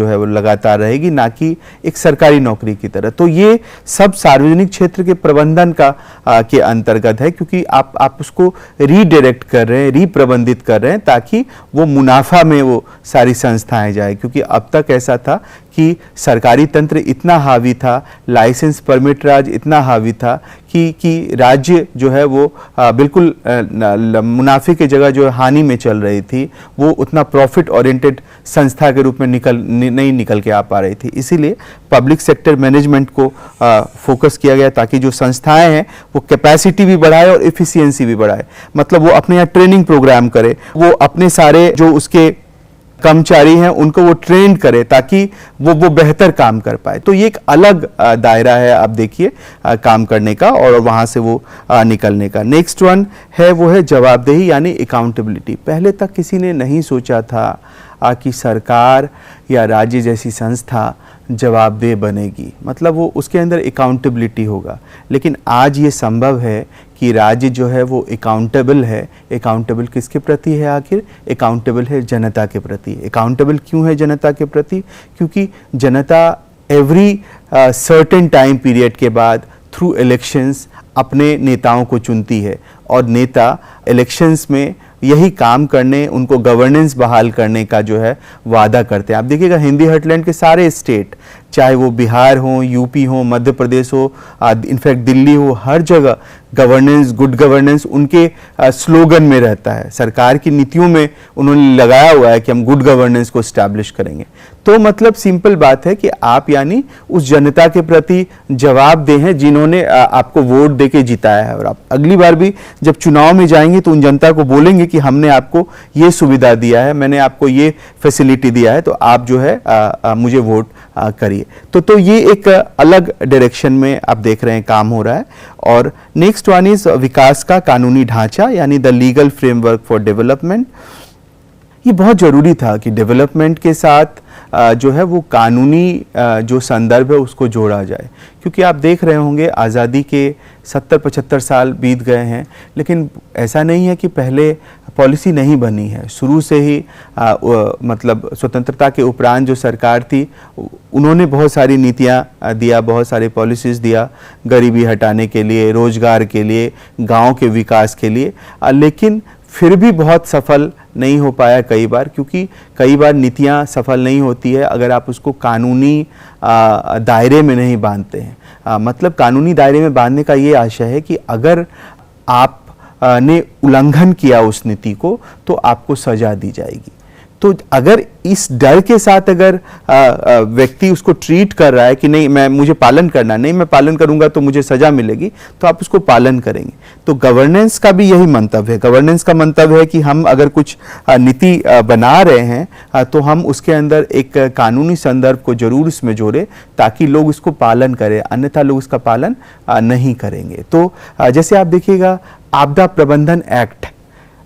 है वो लगातार रहेगी, ना कि एक सरकारी नौकरी की तरह। तो ये सब सार्वजनिक क्षेत्र के प्रबंधन के अंतर्गत है, क्योंकि आप उसको रीडायरेक्ट कर रहे हैं, रिप्रबंधित कर रहे हैं, ताकि वो मुनाफा में वो सारी संस्थाएं जाए। क्योंकि अब तक ऐसा था कि सरकारी तंत्र इतना हावी था, लाइसेंस परमिट राज इतना हावी था कि राज्य जो है वो बिल्कुल मुनाफे की जगह जो हानि में चल रही थी, वो उतना प्रॉफिट ओरिएंटेड संस्था के रूप में नहीं निकल के आ पा रही थी। इसीलिए पब्लिक सेक्टर मैनेजमेंट को फोकस किया गया, ताकि जो संस्थाएं हैं वो कैपेसिटी भी बढ़ाए और एफिशिएंसी भी बढ़ाए। मतलब वो अपने यहाँ ट्रेनिंग प्रोग्राम करे, वो अपने सारे जो उसके कर्मचारी हैं उनको वो ट्रेंड करे, ताकि वो बेहतर काम कर पाए। तो ये एक अलग दायरा है, आप देखिए, काम करने का और वहाँ से वो निकलने का। नेक्स्ट वन है वो है जवाबदेही यानी अकाउंटेबिलिटी। पहले तक किसी ने नहीं सोचा था कि सरकार या राज्य जैसी संस्था जवाबदेह बनेगी, मतलब वो उसके अंदर अकाउंटेबिलिटी होगा। लेकिन आज ये संभव है कि राज्य जो है वो अकाउंटेबल है। अकाउंटेबल किसके प्रति है? आखिर अकाउंटेबल है जनता के प्रति। अकाउंटेबल क्यों है जनता के प्रति? क्योंकि जनता एवरी सर्टेन टाइम पीरियड के बाद थ्रू इलेक्शंस अपने नेताओं को चुनती है, और नेता इलेक्शंस में यही काम करने, उनको गवर्नेंस बहाल करने का जो है वादा करते हैं। आप देखिएगा हिंदी हार्टलैंड के सारे स्टेट, चाहे वो बिहार हो, यूपी हो, मध्य प्रदेश हो, इनफैक्ट दिल्ली हो, हर जगह गवर्नेंस, गुड गवर्नेंस उनके स्लोगन में रहता है। सरकार की नीतियों में उन्होंने लगाया हुआ है कि हम गुड गवर्नेंस को स्टैब्लिश करेंगे। तो मतलब सिंपल बात है कि आप यानी उस जनता के प्रति जवाबदेह हैं जिन्होंने आपको वोट देके जिताया है, और आप अगली बार भी जब चुनाव में जाएंगे तो उन जनता को बोलेंगे कि हमने आपको ये सुविधा दिया है, मैंने आपको ये फैसिलिटी दिया है, तो आप जो है मुझे वोट करिए। तो ये एक अलग डायरेक्शन में आप देख रहे हैं काम हो रहा है। और नेक्स्ट वन इज विकास का कानूनी ढांचा यानी the legal framework for development. ये बहुत जरूरी था कि डेवलपमेंट के साथ जो है वो कानूनी जो संदर्भ है उसको जोड़ा जाए, क्योंकि आप देख रहे होंगे आज़ादी के 70-75 साल बीत गए हैं, लेकिन ऐसा नहीं है कि पहले पॉलिसी नहीं बनी है। शुरू से ही मतलब स्वतंत्रता के उपरांत जो सरकार थी उन्होंने बहुत सारी नीतियाँ दिया, बहुत सारे पॉलिसीज़ दिया, गरीबी हटाने के लिए, रोजगार के लिए, गांव के विकास के लिए, लेकिन फिर भी बहुत सफल नहीं हो पाया कई बार, क्योंकि कई बार नीतियाँ सफल नहीं होती है अगर आप उसको कानूनी दायरे में नहीं बांधते हैं। मतलब कानूनी दायरे में बांधने का ये आशय है कि अगर आप ने उल्लंघन किया उस नीति को तो आपको सजा दी जाएगी। तो अगर इस डर के साथ अगर व्यक्ति उसको ट्रीट कर रहा है कि नहीं मुझे पालन करना, नहीं मैं पालन करूंगा तो मुझे सजा मिलेगी, तो आप उसको पालन करेंगे। तो गवर्नेंस का भी यही मंतव्य है। गवर्नेंस का मंतव्य है कि हम अगर कुछ नीति बना रहे हैं तो हम उसके अंदर एक कानूनी संदर्भ को जरूर इसमें जोड़े, ताकि लोग उसको पालन करें, अन्यथा लोग उसका पालन नहीं करेंगे। तो जैसे आप देखिएगा आपदा प्रबंधन एक्ट,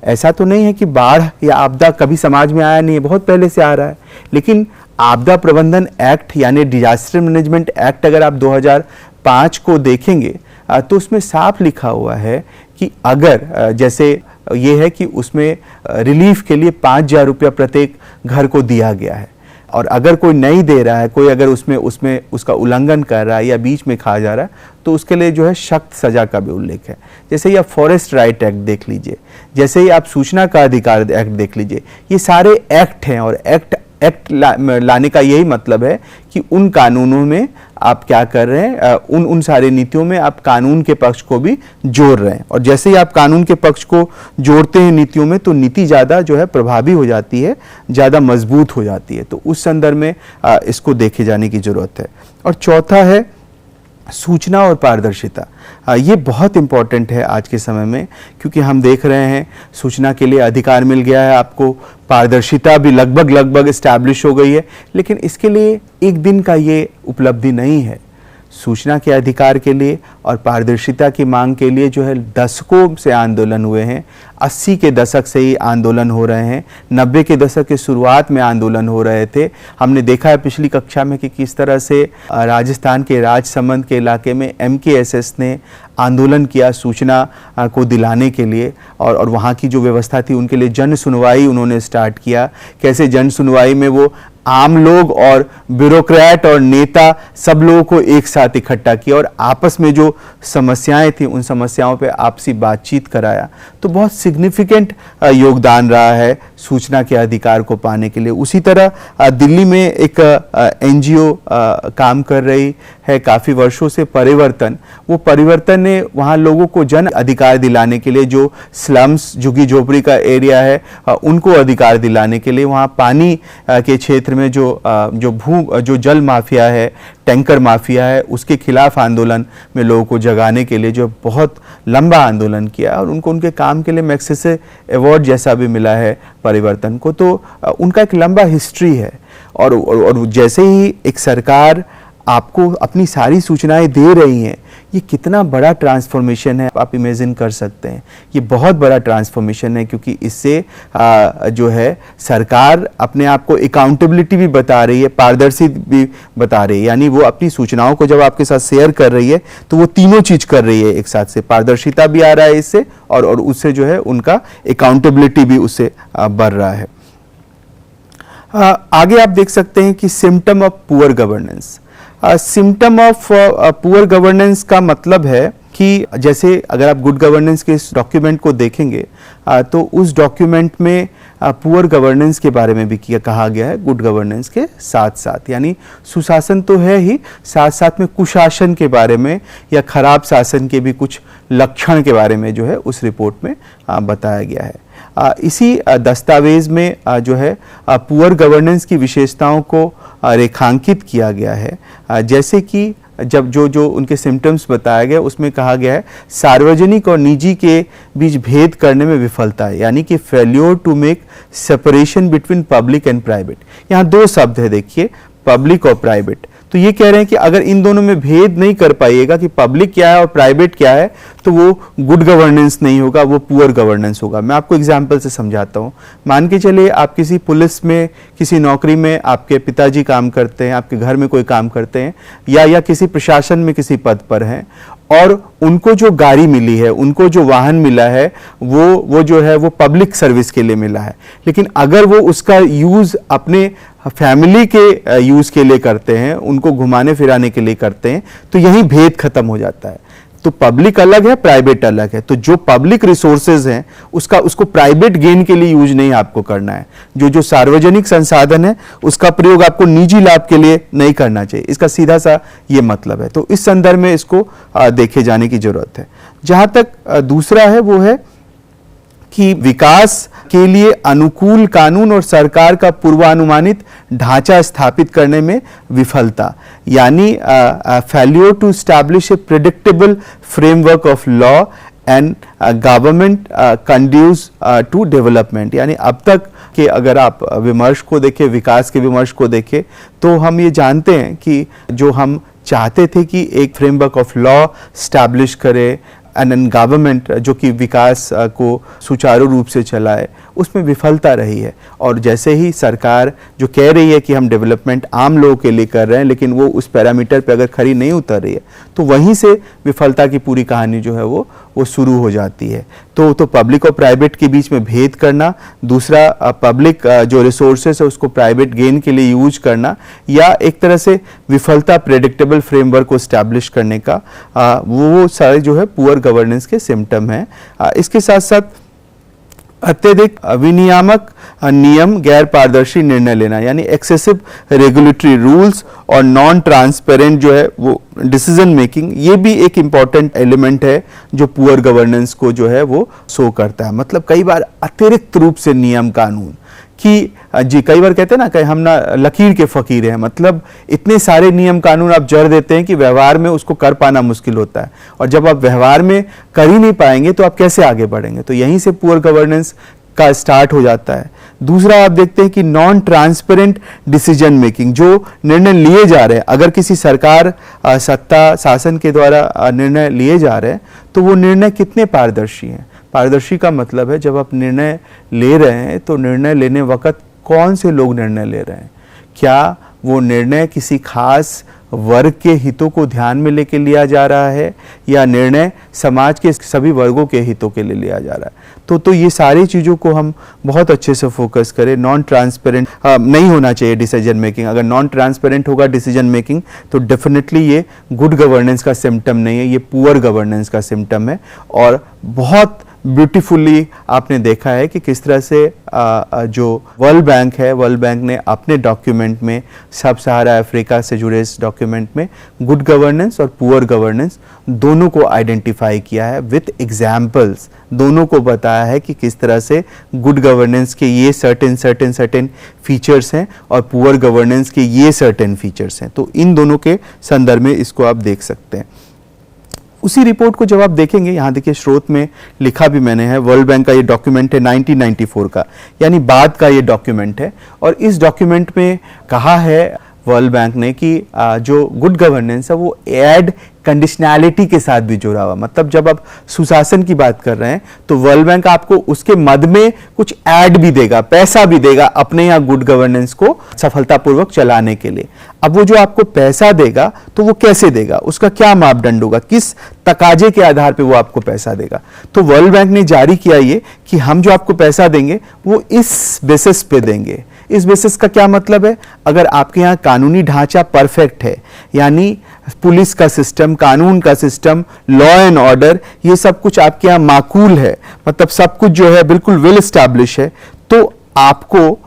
ऐसा तो नहीं है कि बाढ़ या आपदा कभी समाज में आया नहीं है, बहुत पहले से आ रहा है। लेकिन आपदा प्रबंधन एक्ट यानी डिजास्टर मैनेजमेंट एक्ट अगर आप 2005 को देखेंगे तो उसमें साफ लिखा हुआ है कि अगर जैसे ये है कि उसमें रिलीफ के लिए 5,000 रुपया प्रत्येक घर को दिया गया है, और अगर कोई नहीं दे रहा है, कोई अगर उसमें उसका उल्लंघन कर रहा है या बीच में खा जा रहा है, तो उसके लिए जो है सख्त सजा का भी उल्लेख है। जैसे ही आप फॉरेस्ट राइट एक्ट देख लीजिए, जैसे ही आप सूचना का अधिकार एक्ट देख लीजिए, ये सारे एक्ट हैं, और एक्ट लाने का यही मतलब है कि उन कानूनों में आप क्या कर रहे हैं, उन सारे नीतियों में आप कानून के पक्ष को भी जोड़ रहे हैं। और जैसे ही आप कानून के पक्ष को जोड़ते हैं नीतियों में, तो नीति ज़्यादा जो है प्रभावी हो जाती है, ज़्यादा मजबूत हो जाती है। तो उस संदर्भ में इसको देखे जाने की जरूरत है। और चौथा है सूचना और पारदर्शिता। ये बहुत इम्पॉर्टेंट है आज के समय में, क्योंकि हम देख रहे हैं सूचना के लिए अधिकार मिल गया है आपको, पारदर्शिता भी लगभग इस्टेब्लिश हो गई है, लेकिन इसके लिए एक दिन का ये उपलब्धि नहीं है। सूचना के अधिकार के लिए और पारदर्शिता की मांग के लिए जो है दशकों से आंदोलन हुए हैं। 80 के दशक से ही आंदोलन हो रहे हैं, 90 के दशक के शुरुआत में आंदोलन हो रहे थे। हमने देखा है पिछली कक्षा में कि किस तरह से राजस्थान के राजसमंद के इलाके में MKSS ने आंदोलन किया सूचना को दिलाने के लिए, और वहाँ की जो व्यवस्था थी उनके लिए जन सुनवाई उन्होंने स्टार्ट किया। कैसे जन सुनवाई में वो आम लोग और ब्यूरोक्रेट और नेता सब लोगों को एक साथ इकट्ठा किया और आपस में जो समस्याएं थी उन समस्याओं पे आपसी बातचीत कराया। तो बहुत सिग्निफिकेंट योगदान रहा है सूचना के अधिकार को पाने के लिए। उसी तरह दिल्ली में एक NGO काम कर रही है काफ़ी वर्षों से, परिवर्तन। वो परिवर्तन ने वहाँ लोगों को जन अधिकार दिलाने के लिए, जो स्लम्स झुग्गी झोपड़ी का एरिया है उनको अधिकार दिलाने के लिए, वहाँ पानी के क्षेत्र में जो जल माफिया है, टैंकर माफिया है, उसके खिलाफ आंदोलन में लोगों को जगाने के लिए जो बहुत लंबा आंदोलन किया और उनको उनके काम के लिए मैग्सेसे अवार्ड जैसा भी मिला है परिवर्तन को। तो उनका एक लंबा हिस्ट्री है और जैसे ही एक सरकार आपको अपनी सारी सूचनाएं दे रही हैं, ये कितना बड़ा ट्रांसफॉर्मेशन है आप इमेजिन कर सकते हैं। ये बहुत बड़ा ट्रांसफॉर्मेशन है क्योंकि इससे जो है सरकार अपने आप को अकाउंटेबिलिटी भी बता रही है, पारदर्शी भी बता रही है। यानी वो अपनी सूचनाओं को जब आपके साथ शेयर कर रही है तो वो तीनों चीज कर रही है एक साथ से, पारदर्शिता भी आ रहा है इससे और उससे जो है उनका अकाउंटेबिलिटी भी उससे बढ़ रहा है। आगे आप देख सकते हैं कि symptom of poor governance. Symptom of poor governance का मतलब है कि जैसे अगर आप गुड गवर्नेंस के इस डॉक्यूमेंट को देखेंगे तो उस डॉक्यूमेंट में पुअर गवर्नेंस के बारे में भी कहा गया है गुड गवर्नेंस के साथ साथ। यानी सुशासन तो है ही, साथ साथ में कुशासन के बारे में या खराब शासन के भी कुछ लक्षण के बारे में जो है उस रिपोर्ट में बताया गया है। इसी दस्तावेज में जो है पुअर गवर्नेंस की विशेषताओं को रेखांकित किया गया है। जैसे कि जब जो उनके सिम्टम्स बताया गया उसमें कहा गया है सार्वजनिक और निजी के बीच भेद करने में विफलता है, यानी कि failure to make separation between public and private. यहाँ दो शब्द है देखिए, पब्लिक और प्राइवेट। तो ये कह रहे हैं कि अगर इन दोनों में भेद नहीं कर पाइएगा कि पब्लिक क्या है और प्राइवेट क्या है तो वो गुड गवर्नेंस नहीं होगा, वो पुअर गवर्नेंस होगा। मैं आपको एग्जांपल से समझाता हूँ। मान के चलिए आप किसी पुलिस में, किसी नौकरी में आपके पिताजी काम करते हैं, आपके घर में कोई काम करते हैं या किसी प्रशासन में किसी पद पर हैं और उनको जो गाड़ी मिली है, उनको जो वाहन मिला है वो जो है वो पब्लिक सर्विस के लिए मिला है। लेकिन अगर वो उसका यूज अपने फैमिली के यूज के लिए करते हैं, उनको घुमाने फिराने के लिए करते हैं, तो यही भेद खत्म हो जाता है। तो पब्लिक अलग है, प्राइवेट अलग है। तो जो पब्लिक रिसोर्सेज हैं उसको प्राइवेट गेन के लिए यूज नहीं आपको करना है। जो सार्वजनिक संसाधन है उसका प्रयोग आपको निजी लाभ के लिए नहीं करना चाहिए। इसका सीधा सा ये मतलब है। तो इस संदर्भ में इसको देखे जाने की जरूरत है। जहां तक दूसरा है वो है कि विकास के लिए अनुकूल कानून और सरकार का पूर्वानुमानित ढांचा स्थापित करने में विफलता, यानी failure to establish a predictable framework of law and government conduce to development. यानी अब तक के अगर आप विमर्श को देखें, विकास के विमर्श को देखें, तो हम ये जानते हैं कि जो हम चाहते थे कि एक फ्रेमवर्क ऑफ लॉ स्टैब्लिश करे एंड गवर्नमेंट जो कि विकास को सुचारू रूप से चलाए, उसमें विफलता रही है। और जैसे ही सरकार जो कह रही है कि हम डेवलपमेंट आम लोगों के लिए कर रहे हैं, लेकिन वो उस पैरामीटर पे अगर खरी नहीं उतर रही है तो वहीं से विफलता की पूरी कहानी जो है वो शुरू हो जाती है। तो पब्लिक और प्राइवेट के बीच में भेद करना, दूसरा पब्लिक जो रिसोर्सेस है उसको प्राइवेट गेन के लिए यूज करना, या एक तरह से विफलता प्रेडिक्टेबल फ्रेमवर्क को स्टैब्लिश करने का, वो सारे जो है पुअर गवर्नेंस के सिम्टम हैं। इसके साथ साथ अत्यधिक विनियामक नियम, गैर पारदर्शी निर्णय लेना, यानी एक्सेसिव रेगुलेटरी रूल्स और नॉन ट्रांसपेरेंट जो है वो डिसीजन मेकिंग, ये भी एक इम्पॉर्टेंट एलिमेंट है जो पुअर गवर्नेंस को जो है वो शो करता है। मतलब कई बार अतिरिक्त रूप से नियम कानून कि जी कई बार कहते हैं ना कि हम ना लकीर के फकीर हैं, मतलब इतने सारे नियम कानून आप जड़ देते हैं कि व्यवहार में उसको कर पाना मुश्किल होता है, और जब आप व्यवहार में कर ही नहीं पाएंगे तो आप कैसे आगे बढ़ेंगे। तो यहीं से पुअर गवर्नेंस का स्टार्ट हो जाता है। दूसरा आप देखते हैं कि नॉन ट्रांसपेरेंट डिसीजन मेकिंग, जो निर्णय लिए जा रहे हैं, अगर किसी सरकार सत्ता शासन के द्वारा निर्णय लिए जा रहे हैं तो वो निर्णय कितने पारदर्शी हैं। पारदर्शी का मतलब है जब आप निर्णय ले रहे हैं तो निर्णय लेने वक्त कौन से लोग निर्णय ले रहे हैं, क्या वो निर्णय किसी खास वर्ग के हितों को ध्यान में लेके लिया जा रहा है या निर्णय समाज के सभी वर्गों के हितों के लिए लिया जा रहा है। तो ये सारी चीज़ों को हम बहुत अच्छे से फोकस करें। नॉन ट्रांसपेरेंट नहीं होना चाहिए डिसीजन मेकिंग। अगर नॉन ट्रांसपेरेंट होगा डिसीजन मेकिंग तो डेफिनेटली ये गुड गवर्नेंस का सिम्टम नहीं है, ये पुअर गवर्नेंस का सिम्टम है। और बहुत ब्यूटीफुली आपने देखा है कि किस तरह से जो वर्ल्ड बैंक है, वर्ल्ड बैंक ने अपने डॉक्यूमेंट में, सब सहारा अफ्रीका से जुड़े इस डॉक्यूमेंट में गुड गवर्नेंस और पुअर गवर्नेंस दोनों को आइडेंटिफाई किया है विथ एग्जाम्पल्स। दोनों को बताया है कि किस तरह से गुड गवर्नेंस के ये सर्टेन फीचर्स हैं और पुअर गवर्नेंस के ये सर्टेन फीचर्स हैं। तो इन दोनों के संदर्भ में इसको आप देख सकते हैं। उसी रिपोर्ट को जब आप देखेंगे, यहाँ देखिए स्रोत में लिखा भी मैंने है, वर्ल्ड बैंक का ये डॉक्यूमेंट है 1994 का, यानी बाद का ये डॉक्यूमेंट है। और इस डॉक्यूमेंट में कहा है वर्ल्ड बैंक ने कि जो गुड गवर्नेंस है वो एड कंडीशनैलिटी के साथ भी जुड़ा हुआ। मतलब जब आप सुशासन की बात कर रहे हैं तो वर्ल्ड बैंक आपको उसके मद में कुछ ऐड भी देगा, पैसा भी देगा अपने यहाँ गुड गवर्नेंस को सफलतापूर्वक चलाने के लिए। अब वो जो आपको पैसा देगा तो वो कैसे देगा, उसका क्या मापदंड होगा, किस तकाजे के आधार पे वो आपको पैसा देगा। तो वर्ल्ड बैंक ने जारी किया ये कि हम जो आपको पैसा देंगे वो इस बेसिस पे देंगे। इस बेसिस का क्या मतलब है, अगर आपके यहाँ कानूनी ढांचा परफेक्ट है, यानी पुलिस का सिस्टम, कानून का सिस्टम, लॉ एंड ऑर्डर, ये सब कुछ आपके यहाँ माकूल है, मतलब सब कुछ जो है बिल्कुल वेल एस्टैब्लिश है, तो आपको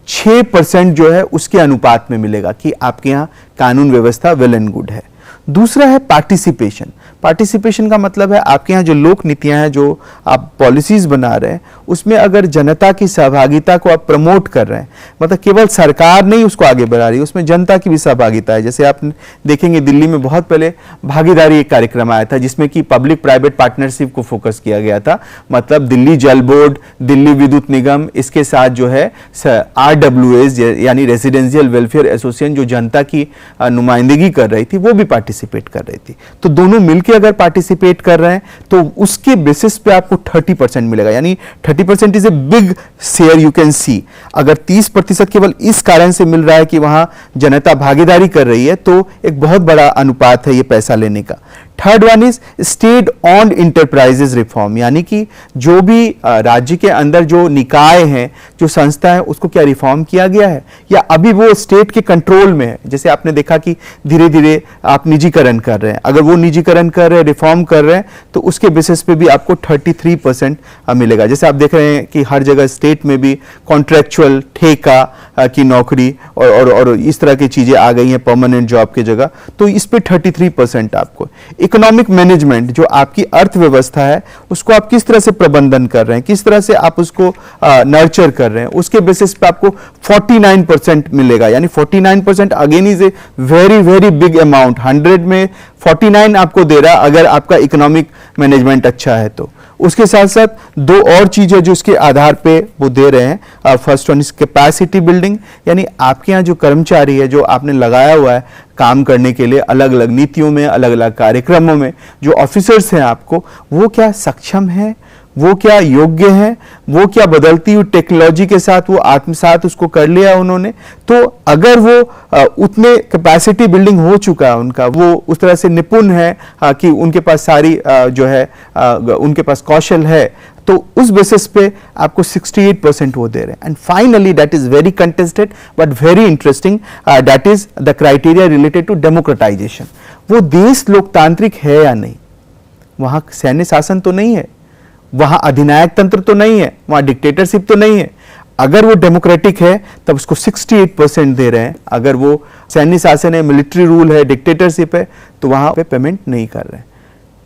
6% जो है उसके अनुपात में मिलेगा कि आपके यहाँ कानून व्यवस्था वेल एंड गुड है। दूसरा है पार्टिसिपेशन। पार्टिसिपेशन का मतलब है आपके यहाँ जो लोक नीतियां हैं, जो आप पॉलिसीज बना रहे हैं, उसमें अगर जनता की सहभागिता को आप प्रमोट कर रहे हैं, मतलब केवल सरकार नहीं उसको आगे बढ़ा रही है, उसमें जनता की भी सहभागिता है। जैसे आप देखेंगे दिल्ली में बहुत पहले भागीदारी एक कार्यक्रम आया था जिसमें कि पब्लिक प्राइवेट पार्टनरशिप को फोकस किया गया था। मतलब दिल्ली जल बोर्ड, दिल्ली विद्युत निगम, इसके साथ जो है RWAs यानी रेजिडेंशियल वेलफेयर एसोसिएशन जो जनता की नुमाइंदगी कर रही थी, वो भी पार्टिसिपेट कर रही थी। तो दोनों मिलकर अगर पार्टिसिपेट कर रहे हैं तो उसके बेसिस पे आपको 30% मिलेगा, यानी 30% is a big share you can see. अगर 30% केवल इस कारण से मिल रहा है कि वहां जनता भागीदारी कर रही है तो एक बहुत बड़ा अनुपात है ये पैसा लेने का। Third one is state owned enterprises reform, यानी कि जो भी राज्य के अंदर जो निकाय हैं, जो संस्था है, उसको क्या रिफॉर्म किया गया है या अभी वो स्टेट के कंट्रोल में है। जैसे आपने देखा कि धीरे धीरे आप निजीकरण कर रहे हैं, अगर वो निजीकरण कर रहे हैं, रिफॉर्म कर रहे हैं, तो उसके बेसिस पे भी आपको 33% मिलेगा। जैसे आप देख रहे हैं कि हर जगह स्टेट में भी कॉन्ट्रैक्चुअल ठेका की नौकरी और इस तरह की चीजें आ गई हैं परमानेंट जॉब की जगह, तो इस पे 33% आपको। इकोनॉमिक मैनेजमेंट, जो आपकी अर्थव्यवस्था है उसको आप किस तरह से प्रबंधन कर रहे हैं, किस तरह से आप उसको नर्चर कर रहे हैं, उसके बेसिस पे आपको 49% मिलेगा। यानी 49% again is a very very big amount. 100 में 49 आपको दे रहा अगर आपका इकोनॉमिक मैनेजमेंट अच्छा है तो। उसके साथ साथ दो और चीजें जो इसके आधार पे वो दे रहे हैं। First one is capacity building, यानी आपके यहाँ जो कर्मचारी है, जो आपने लगाया हुआ है काम करने के लिए अलग अलग नीतियों में, अलग अलग कार्यक्रमों में, जो ऑफिसर्स हैं आपको, वो क्या सक्षम है, वो क्या योग्य है, वो क्या बदलती हुई टेक्नोलॉजी के साथ वो आत्मसात उसको कर लिया उन्होंने। तो अगर वो उतने कैपेसिटी बिल्डिंग हो चुका है उनका, वो उस तरह से निपुण है कि उनके पास सारी जो है उनके पास कौशल है, तो उस बेसिस पे आपको 68% वो दे रहे हैं। And finally that is very contested but very interesting, that is the criteria related to democratization. वो देश लोकतांत्रिक है या नहीं, वहां सैन्य शासन तो नहीं है, वहां अधिनायक तंत्र तो नहीं है, वहां डिक्टेटरशिप तो नहीं है। अगर वो डेमोक्रेटिक है तब उसको 68% दे रहे हैं, अगर वो सैन्य शासन है, मिलिट्री रूल है, डिक्टेटरशिप है, तो वहां पे पेमेंट नहीं कर रहे हैं।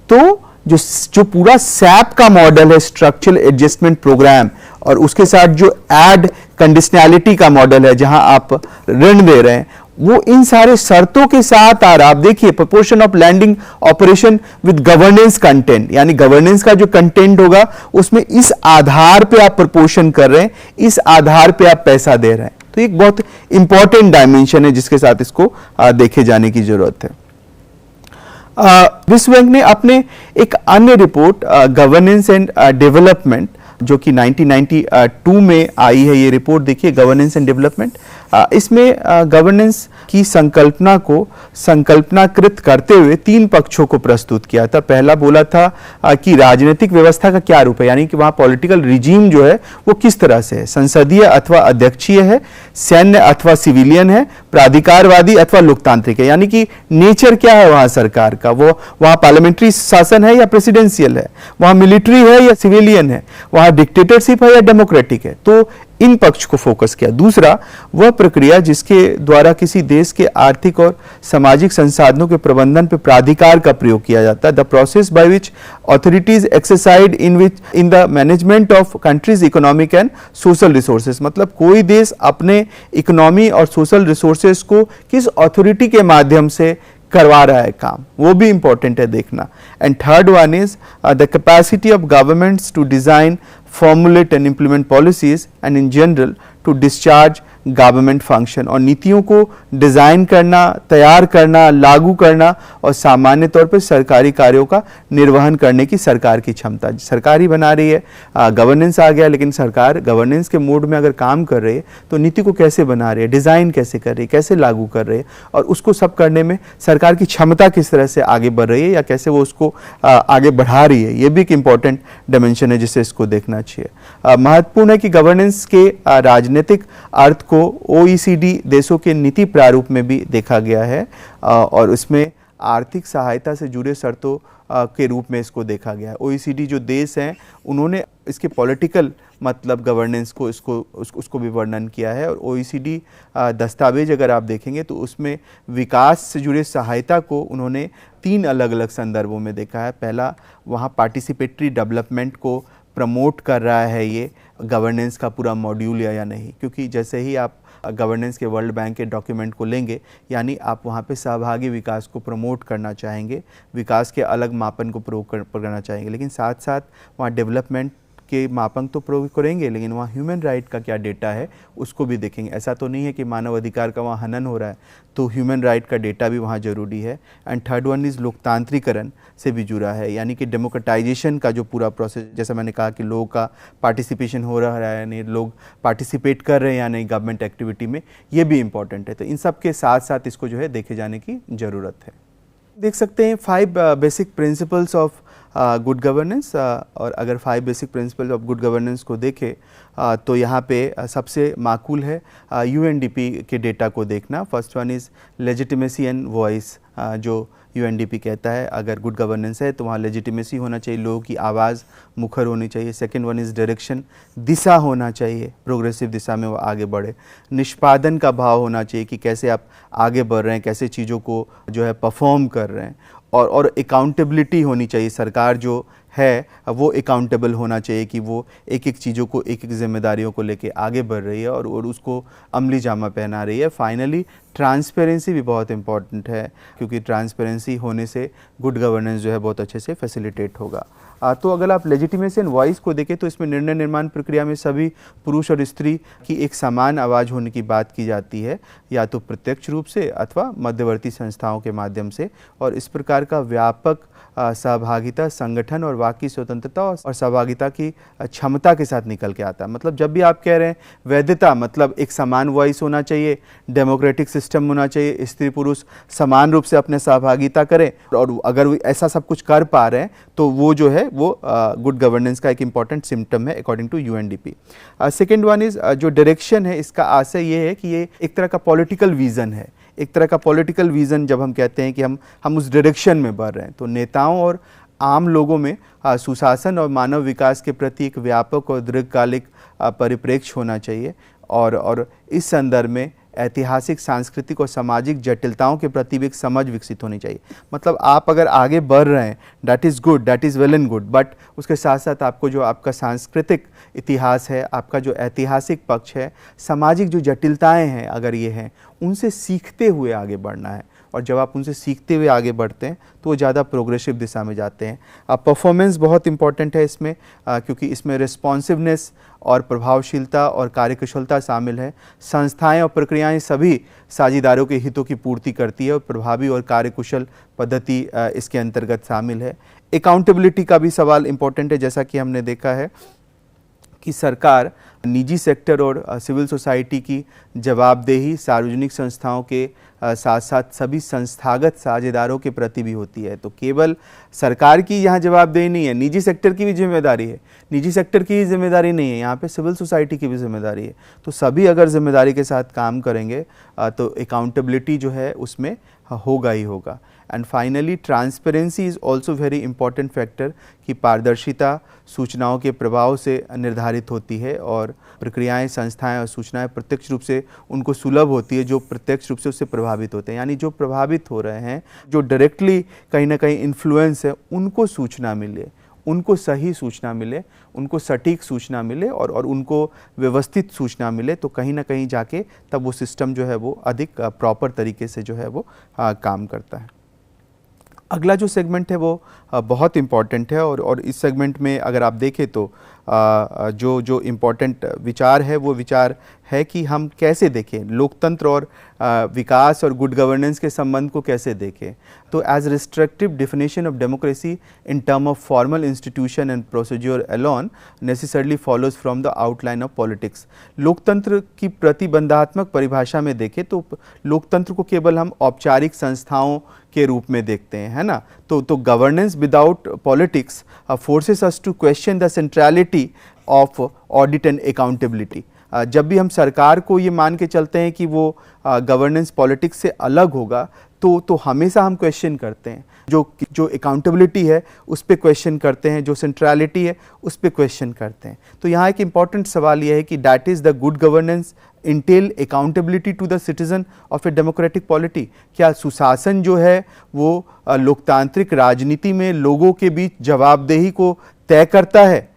तो जो पूरा सैप का मॉडल है, स्ट्रक्चरल एडजस्टमेंट प्रोग्राम, और उसके साथ जो एड कंडीशनैलिटी का मॉडल है जहां आप ऋण दे रहे हैं, वो इन सारे शर्तों के साथ आ रहा। आप देखिए proportion of landing operation with governance content, यानी गवर्नेंस का जो कंटेंट होगा उसमें इस आधार पे आप प्रोपोर्शन कर रहे हैं, इस आधार पे आप पैसा दे रहे हैं। तो एक बहुत इंपॉर्टेंट डायमेंशन है जिसके साथ इसको देखे जाने की जरूरत है। विश्व बैंक ने अपने एक अन्य रिपोर्ट गवर्नेंस एंड डेवलपमेंट, जो कि 1992 में आई है, ये रिपोर्ट देखिए गवर्नेंस एंड डेवलपमेंट, इसमें गवर्नेंस की संकल्पना को संकल्पनाकृत करते हुए 3 पक्षों को प्रस्तुत किया था। पहला बोला था कि राजनीतिक व्यवस्था का क्या रूप है, यानी कि वहाँ पॉलिटिकल रिजीम जो है वो किस तरह से है, संसदीय अथवा अध्यक्षीय है, सैन्य अथवा सिविलियन है, प्राधिकारवादी अथवा लोकतांत्रिक है, यानी कि नेचर क्या है वहाँ सरकार का, वो वहाँ पार्लियामेंट्री शासन है या प्रेसिडेंशियल है, वहाँ मिलिट्री है या सिविलियन है, वहाँ डिक्टेटरशिप है या डेमोक्रेटिक है। तो इन पक्ष को फोकस किया। दूसरा, वह प्रक्रिया जिसके द्वारा किसी देश के आर्थिक और सामाजिक संसाधनों के प्रबंधन पर प्राधिकार का प्रयोग किया जाता है, the process by which authorities exercise in the management of countries economic and social resources, मतलब कोई देश अपने इकोनॉमी और सोशल रिसोर्सेज को किस अथॉरिटी के माध्यम से करवा रहा है काम, वो भी इंपॉर्टेंट है देखना। And third one is the capacity of governments to design, formulate and implement policies and in general to discharge government function, और नीतियों को डिज़ाइन करना, तैयार करना, लागू करना और सामान्य तौर पर सरकारी कार्यों का निर्वहन करने की सरकार की क्षमता। सरकार ही बना रही है, गवर्नेंस आ गया, लेकिन सरकार गवर्नेंस के मोड में अगर काम कर रही है तो नीति को कैसे बना रही है, डिज़ाइन कैसे कर रही है, कैसे लागू कर रही है, और उसको सब करने में सरकार की क्षमता किस तरह से आगे बढ़ रही है या कैसे वो उसको आगे बढ़ा रही है, ये भी एक इंपॉर्टेंट डायमेंशन है जिसे इसको देखना चाहिए। महत्वपूर्ण है कि गवर्नेंस के राजनीतिक अर्थ को OECD देशों के नीति प्रारूप में भी देखा गया है, और उसमें आर्थिक सहायता से जुड़े शर्तों के रूप में इसको देखा गया है। OECD जो देश हैं उन्होंने इसके पॉलिटिकल मतलब गवर्नेंस को उसको भी वर्णन किया है, और OECD दस्तावेज अगर आप देखेंगे तो उसमें विकास से जुड़े सहायता को उन्होंने 3 अलग अलग संदर्भों में देखा है। पहला, वहाँ पार्टिसिपेटरी डेवलपमेंट को प्रमोट कर रहा है ये गवर्नेंस का पूरा मॉड्यूल या नहीं, क्योंकि जैसे ही आप गवर्नेंस के वर्ल्ड बैंक के डॉक्यूमेंट को लेंगे, यानी आप वहाँ पे सहभागी विकास को प्रमोट करना चाहेंगे, विकास के अलग मापन को प्रयोग करना चाहेंगे, लेकिन साथ साथ वहाँ डेवलपमेंट के मापन तो प्रयोग करेंगे, लेकिन वहाँ ह्यूमन राइट का क्या डेटा है उसको भी देखेंगे। ऐसा तो नहीं है कि मानव अधिकार का वहाँ हनन हो रहा है, तो ह्यूमन राइट का डेटा भी वहाँ जरूरी है। एंड थर्ड वन इज़ लोकतांत्रिकरण से भी जुड़ा है, यानी कि डेमोक्रेटाइजेशन का जो पूरा प्रोसेस, जैसा मैंने कहा कि लोगों का पार्टिसिपेशन हो रहा है, यानी लोग पार्टिसिपेट कर रहे हैं या नहीं गवर्नमेंट एक्टिविटी में, ये भी इंपॉर्टेंट है। तो इन सब के साथ साथ इसको जो है देखे जाने की ज़रूरत है। देख सकते हैं 5 basic principles of good governance, और अगर 5 basic principles of good governance को देखें तो यहाँ पे सबसे माकूल है UNDP के डेटा को देखना। First one is legitimacy and voice, जो UNDP कहता है अगर गुड गवर्नेंस है तो वहाँ लेजिटिमेसी होना चाहिए, लोगों की आवाज़ मुखर होनी चाहिए। सेकंड वन इज़ डायरेक्शन, दिशा होना चाहिए, प्रोग्रेसिव दिशा में वो आगे बढ़े। निष्पादन का भाव होना चाहिए कि कैसे आप आगे बढ़ रहे हैं, कैसे चीज़ों को जो है परफॉर्म कर रहे हैं, और अकाउंटेबिलिटी होनी चाहिए, सरकार जो है वो अकाउंटेबल होना चाहिए कि वो एक एक चीज़ों को, एक एक जिम्मेदारियों को लेके आगे बढ़ रही है और उसको अमली जामा पहना रही है। फाइनली ट्रांसपेरेंसी भी बहुत इंपॉर्टेंट है, क्योंकि ट्रांसपेरेंसी होने से गुड गवर्नेंस जो है बहुत अच्छे से फैसिलिटेट होगा। तो अगर आप लेजिटिमेसी एंड वॉइस को देखें तो इसमें निर्णय निर्माण प्रक्रिया में सभी पुरुष और स्त्री की एक समान आवाज़ होने की बात की जाती है, या तो प्रत्यक्ष रूप से अथवा मध्यवर्ती संस्थाओं के माध्यम से, और इस प्रकार का व्यापक सहभागिता, संगठन और वाक की स्वतंत्रता और सहभागिता की क्षमता के साथ निकल के आता है। मतलब जब भी आप कह रहे हैं वैधता, मतलब एक समान वॉइस होना चाहिए, डेमोक्रेटिक सिस्टम होना चाहिए, स्त्री पुरुष समान रूप से अपने सहभागिता करें, और अगर ऐसा सब कुछ कर पा रहे हैं तो वो जो है वो गुड गवर्नेंस का एक इंपॉर्टेंट सिम्टम है according to UNDP। Second one is जो डायरेक्शन है, इसका आशय ये है कि ये एक तरह का पॉलिटिकल विज़न है, एक तरह का पॉलिटिकल विज़न। जब हम कहते हैं कि हम उस डायरेक्शन में बढ़ रहे हैं, तो नेताओं और आम लोगों में सुशासन और मानव विकास के प्रति एक व्यापक और दीर्घकालिक परिप्रेक्ष्य होना चाहिए, और इस संदर्भ में ऐतिहासिक, सांस्कृतिक और सामाजिक जटिलताओं के प्रति भी एक समझ विकसित होनी चाहिए। मतलब आप अगर आगे बढ़ रहे हैं, that is good, that is well and good, but उसके साथ साथ आपको जो आपका सांस्कृतिक इतिहास है, आपका जो ऐतिहासिक पक्ष है, सामाजिक जो जटिलताएं हैं अगर ये हैं, उनसे सीखते हुए आगे बढ़ना है। और जब आप उनसे सीखते हुए आगे बढ़ते हैं तो वो ज़्यादा प्रोग्रेसिव दिशा में जाते हैं। परफॉर्मेंस बहुत इंपॉर्टेंट है इसमें, क्योंकि इसमें रिस्पॉन्सिवनेस और प्रभावशीलता और कार्यकुशलता शामिल है। संस्थाएं और प्रक्रियाएं सभी साझेदारों के हितों की पूर्ति करती है और प्रभावी और कार्यकुशल पद्धति इसके अंतर्गत शामिल है। अकाउंटेबिलिटी का भी सवाल इम्पोर्टेंट है, जैसा कि हमने देखा है कि सरकार, निजी सेक्टर और सिविल सोसाइटी की जवाबदेही सार्वजनिक संस्थाओं के साथ साथ सभी संस्थागत साझेदारों के प्रति भी होती है। तो केवल सरकार की यहाँ जवाबदेही नहीं है, निजी सेक्टर की भी जिम्मेदारी है। निजी सेक्टर की ही जिम्मेदारी नहीं है, यहाँ पे सिविल सोसाइटी की भी जिम्मेदारी है। तो सभी अगर जिम्मेदारी के साथ काम करेंगे तो अकाउंटेबिलिटी जो है उसमें होगा ही होगा। And finally transparency is also very important factor, कि पारदर्शिता सूचनाओं के प्रभाव से निर्धारित होती है और प्रक्रियाएं, संस्थाएं और सूचनाएं प्रत्यक्ष रूप से उनको सुलभ होती है जो प्रत्यक्ष रूप से उससे प्रभावित होते हैं। यानी जो प्रभावित हो रहे हैं, जो डायरेक्टली कहीं ना कहीं इन्फ्लुएंस है, उनको सूचना मिले, उनको सही सूचना मिले, उनको सटीक सूचना मिले और उनको व्यवस्थित सूचना मिले, तो कहीं ना कहीं जाके तब वो सिस्टम जो है वो अधिक प्रॉपर तरीके से जो है वो काम करता है। अगला जो सेगमेंट है वो बहुत इम्पॉर्टेंट है और इस सेगमेंट में अगर आप देखें तो जो इम्पॉर्टेंट विचार है वो विचार है कि हम कैसे देखें लोकतंत्र और विकास और गुड गवर्नेंस के संबंध को कैसे देखें। तो as restrictive definition of democracy in term of formal institution and procedure alone necessarily follows from the outline of politics. लोकतंत्र की प्रतिबंधात्मक परिभाषा में देखें तो लोकतंत्र को केवल हम औपचारिक संस्थाओं के रूप में देखते हैं, है ना। तो governance without politics forces us to question the centrality of audit and accountability. जब भी हम सरकार को ये मान के चलते हैं कि वो गवर्नेंस पॉलिटिक्स से अलग होगा तो हमेशा हम क्वेश्चन करते हैं, जो अकाउंटेबिलिटी है उस पे क्वेश्चन करते हैं, जो सेंट्रलिटी है उस पे क्वेश्चन करते हैं। तो यहाँ एक इम्पॉर्टेंट सवाल यह है कि that is the good governance entail accountability to the citizen of a democratic polity. क्या सुशासन जो है वो लोकतांत्रिक राजनीति में लोगों के बीच जवाबदेही को तय करता है,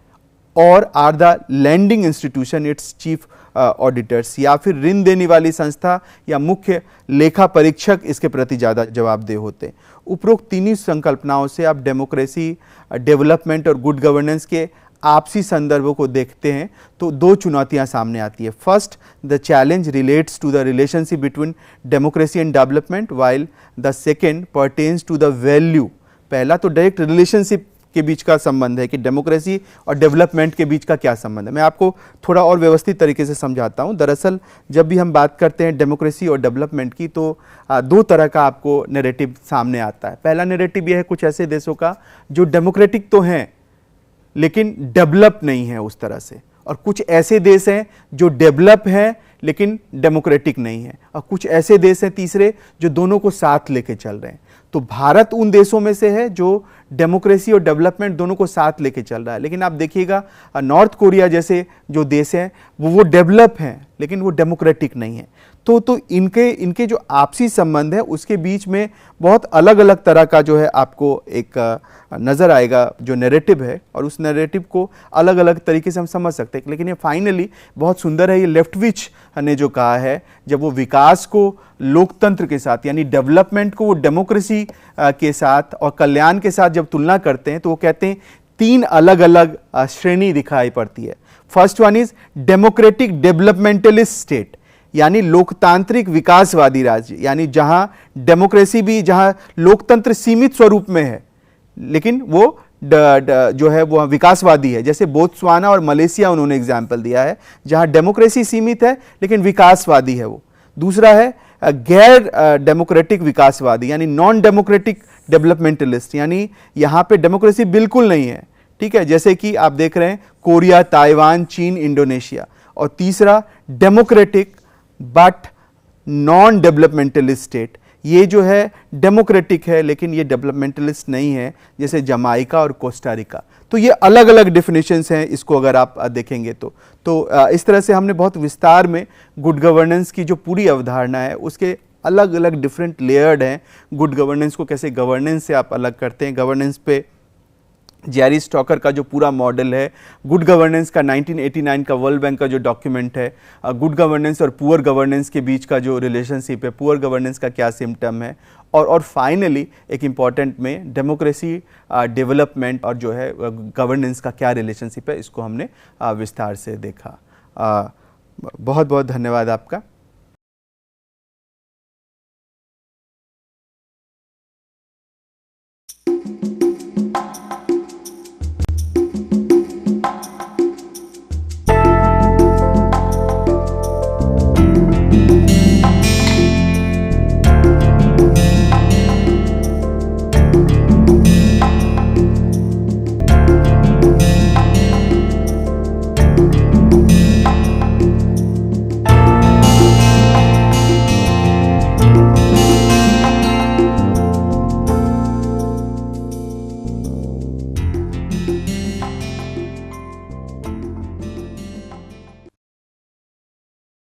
और are the landing institution its chief auditors, या फिर ऋण देने वाली संस्था या मुख्य लेखा परीक्षक इसके प्रति ज़्यादा जवाबदेह होते हैं। उपरोक्त तीनों संकल्पनाओं से आप डेमोक्रेसी, डेवलपमेंट और गुड गवर्नेंस के आपसी संदर्भों को देखते हैं तो दो चुनौतियां सामने आती है। First, the challenge relates to the relationship between democracy and development, while the second pertains to the value. पहला तो डायरेक्ट रिलेशनशिप के बीच का संबंध है कि डेमोक्रेसी और डेवलपमेंट के बीच का क्या संबंध है। मैं आपको थोड़ा और व्यवस्थित तरीके से समझाता हूं। दरअसल जब भी हम बात करते हैं डेमोक्रेसी और डेवलपमेंट की तो दो तरह का आपको नैरेटिव सामने आता है। पहला नैरेटिव यह है कुछ ऐसे देशों का जो डेमोक्रेटिक तो हैं लेकिन डेवलप नहीं है उस तरह से, और कुछ ऐसे देश हैं जो डेवलप हैं लेकिन डेमोक्रेटिक नहीं है, और कुछ ऐसे देश हैं तीसरे जो दोनों को साथ लेके चल रहे हैं। तो भारत उन देशों में से है जो डेमोक्रेसी और डेवलपमेंट दोनों को साथ लेके चल रहा है। लेकिन आप देखिएगा नॉर्थ कोरिया जैसे जो देश हैं वो डेवलप हैं लेकिन वो डेमोक्रेटिक नहीं है। तो इनके जो आपसी संबंध है उसके बीच में बहुत अलग अलग तरह का जो है आपको एक नज़र आएगा जो नैरेटिव है, और उस नैरेटिव को अलग अलग तरीके से हम समझ सकते हैं। लेकिन ये फाइनली बहुत सुंदर है, ये लेफ्टविच ने जो कहा है, जब वो विकास को लोकतंत्र के साथ यानी डेवलपमेंट को वो डेमोक्रेसी के साथ और कल्याण के साथ जब तुलना करते हैं तो वो कहते हैं तीन अलग अलग श्रेणी दिखाई पड़ती है। First one is democratic developmentalist state, यानी लोकतांत्रिक विकासवादी राज्य, यानी जहां डेमोक्रेसी भी, जहां लोकतंत्र सीमित स्वरूप में है लेकिन वो जो है वो विकासवादी है। जैसे बोत्सवाना और मलेशिया उन्होंने एग्जाम्पल दिया है जहां डेमोक्रेसी सीमित है लेकिन विकासवादी है वो। दूसरा है गैर डेमोक्रेटिक विकासवादी यानी नॉन डेमोक्रेटिक डेवलपमेंटलिस्ट, यानी यहां पे डेमोक्रेसी बिल्कुल नहीं है, ठीक है, जैसे कि आप देख रहे हैं कोरिया, ताइवान, चीन, इंडोनेशिया। और तीसरा democratic but non developmentalist state, ये जो है डेमोक्रेटिक है लेकिन ये डेवलपमेंटलिस्ट नहीं है, जैसे जमाइका और कोस्टा रिका। तो ये अलग अलग डिफिनेशंस हैं इसको अगर आप देखेंगे तो इस तरह से हमने बहुत विस्तार में गुड गवर्नेंस की जो पूरी अवधारणा है उसके अलग अलग डिफरेंट लेयर्ड हैं। गुड गवर्नेंस को कैसे गवर्नेंस से आप अलग करते हैं, गवर्नेंस पे जेरी स्टॉकर का जो पूरा मॉडल है, गुड गवर्नेंस का 1989 का वर्ल्ड बैंक का जो डॉक्यूमेंट है, गुड गवर्नेंस और पुअर गवर्नेंस के बीच का जो रिलेशनशिप है, पुअर गवर्नेंस का क्या सिम्टम है, और फाइनली एक इम्पॉर्टेंट में डेमोक्रेसी, डेवलपमेंट और जो है गवर्नेंस का क्या रिलेशनशिप है, इसको हमने विस्तार से देखा। बहुत बहुत धन्यवाद आपका।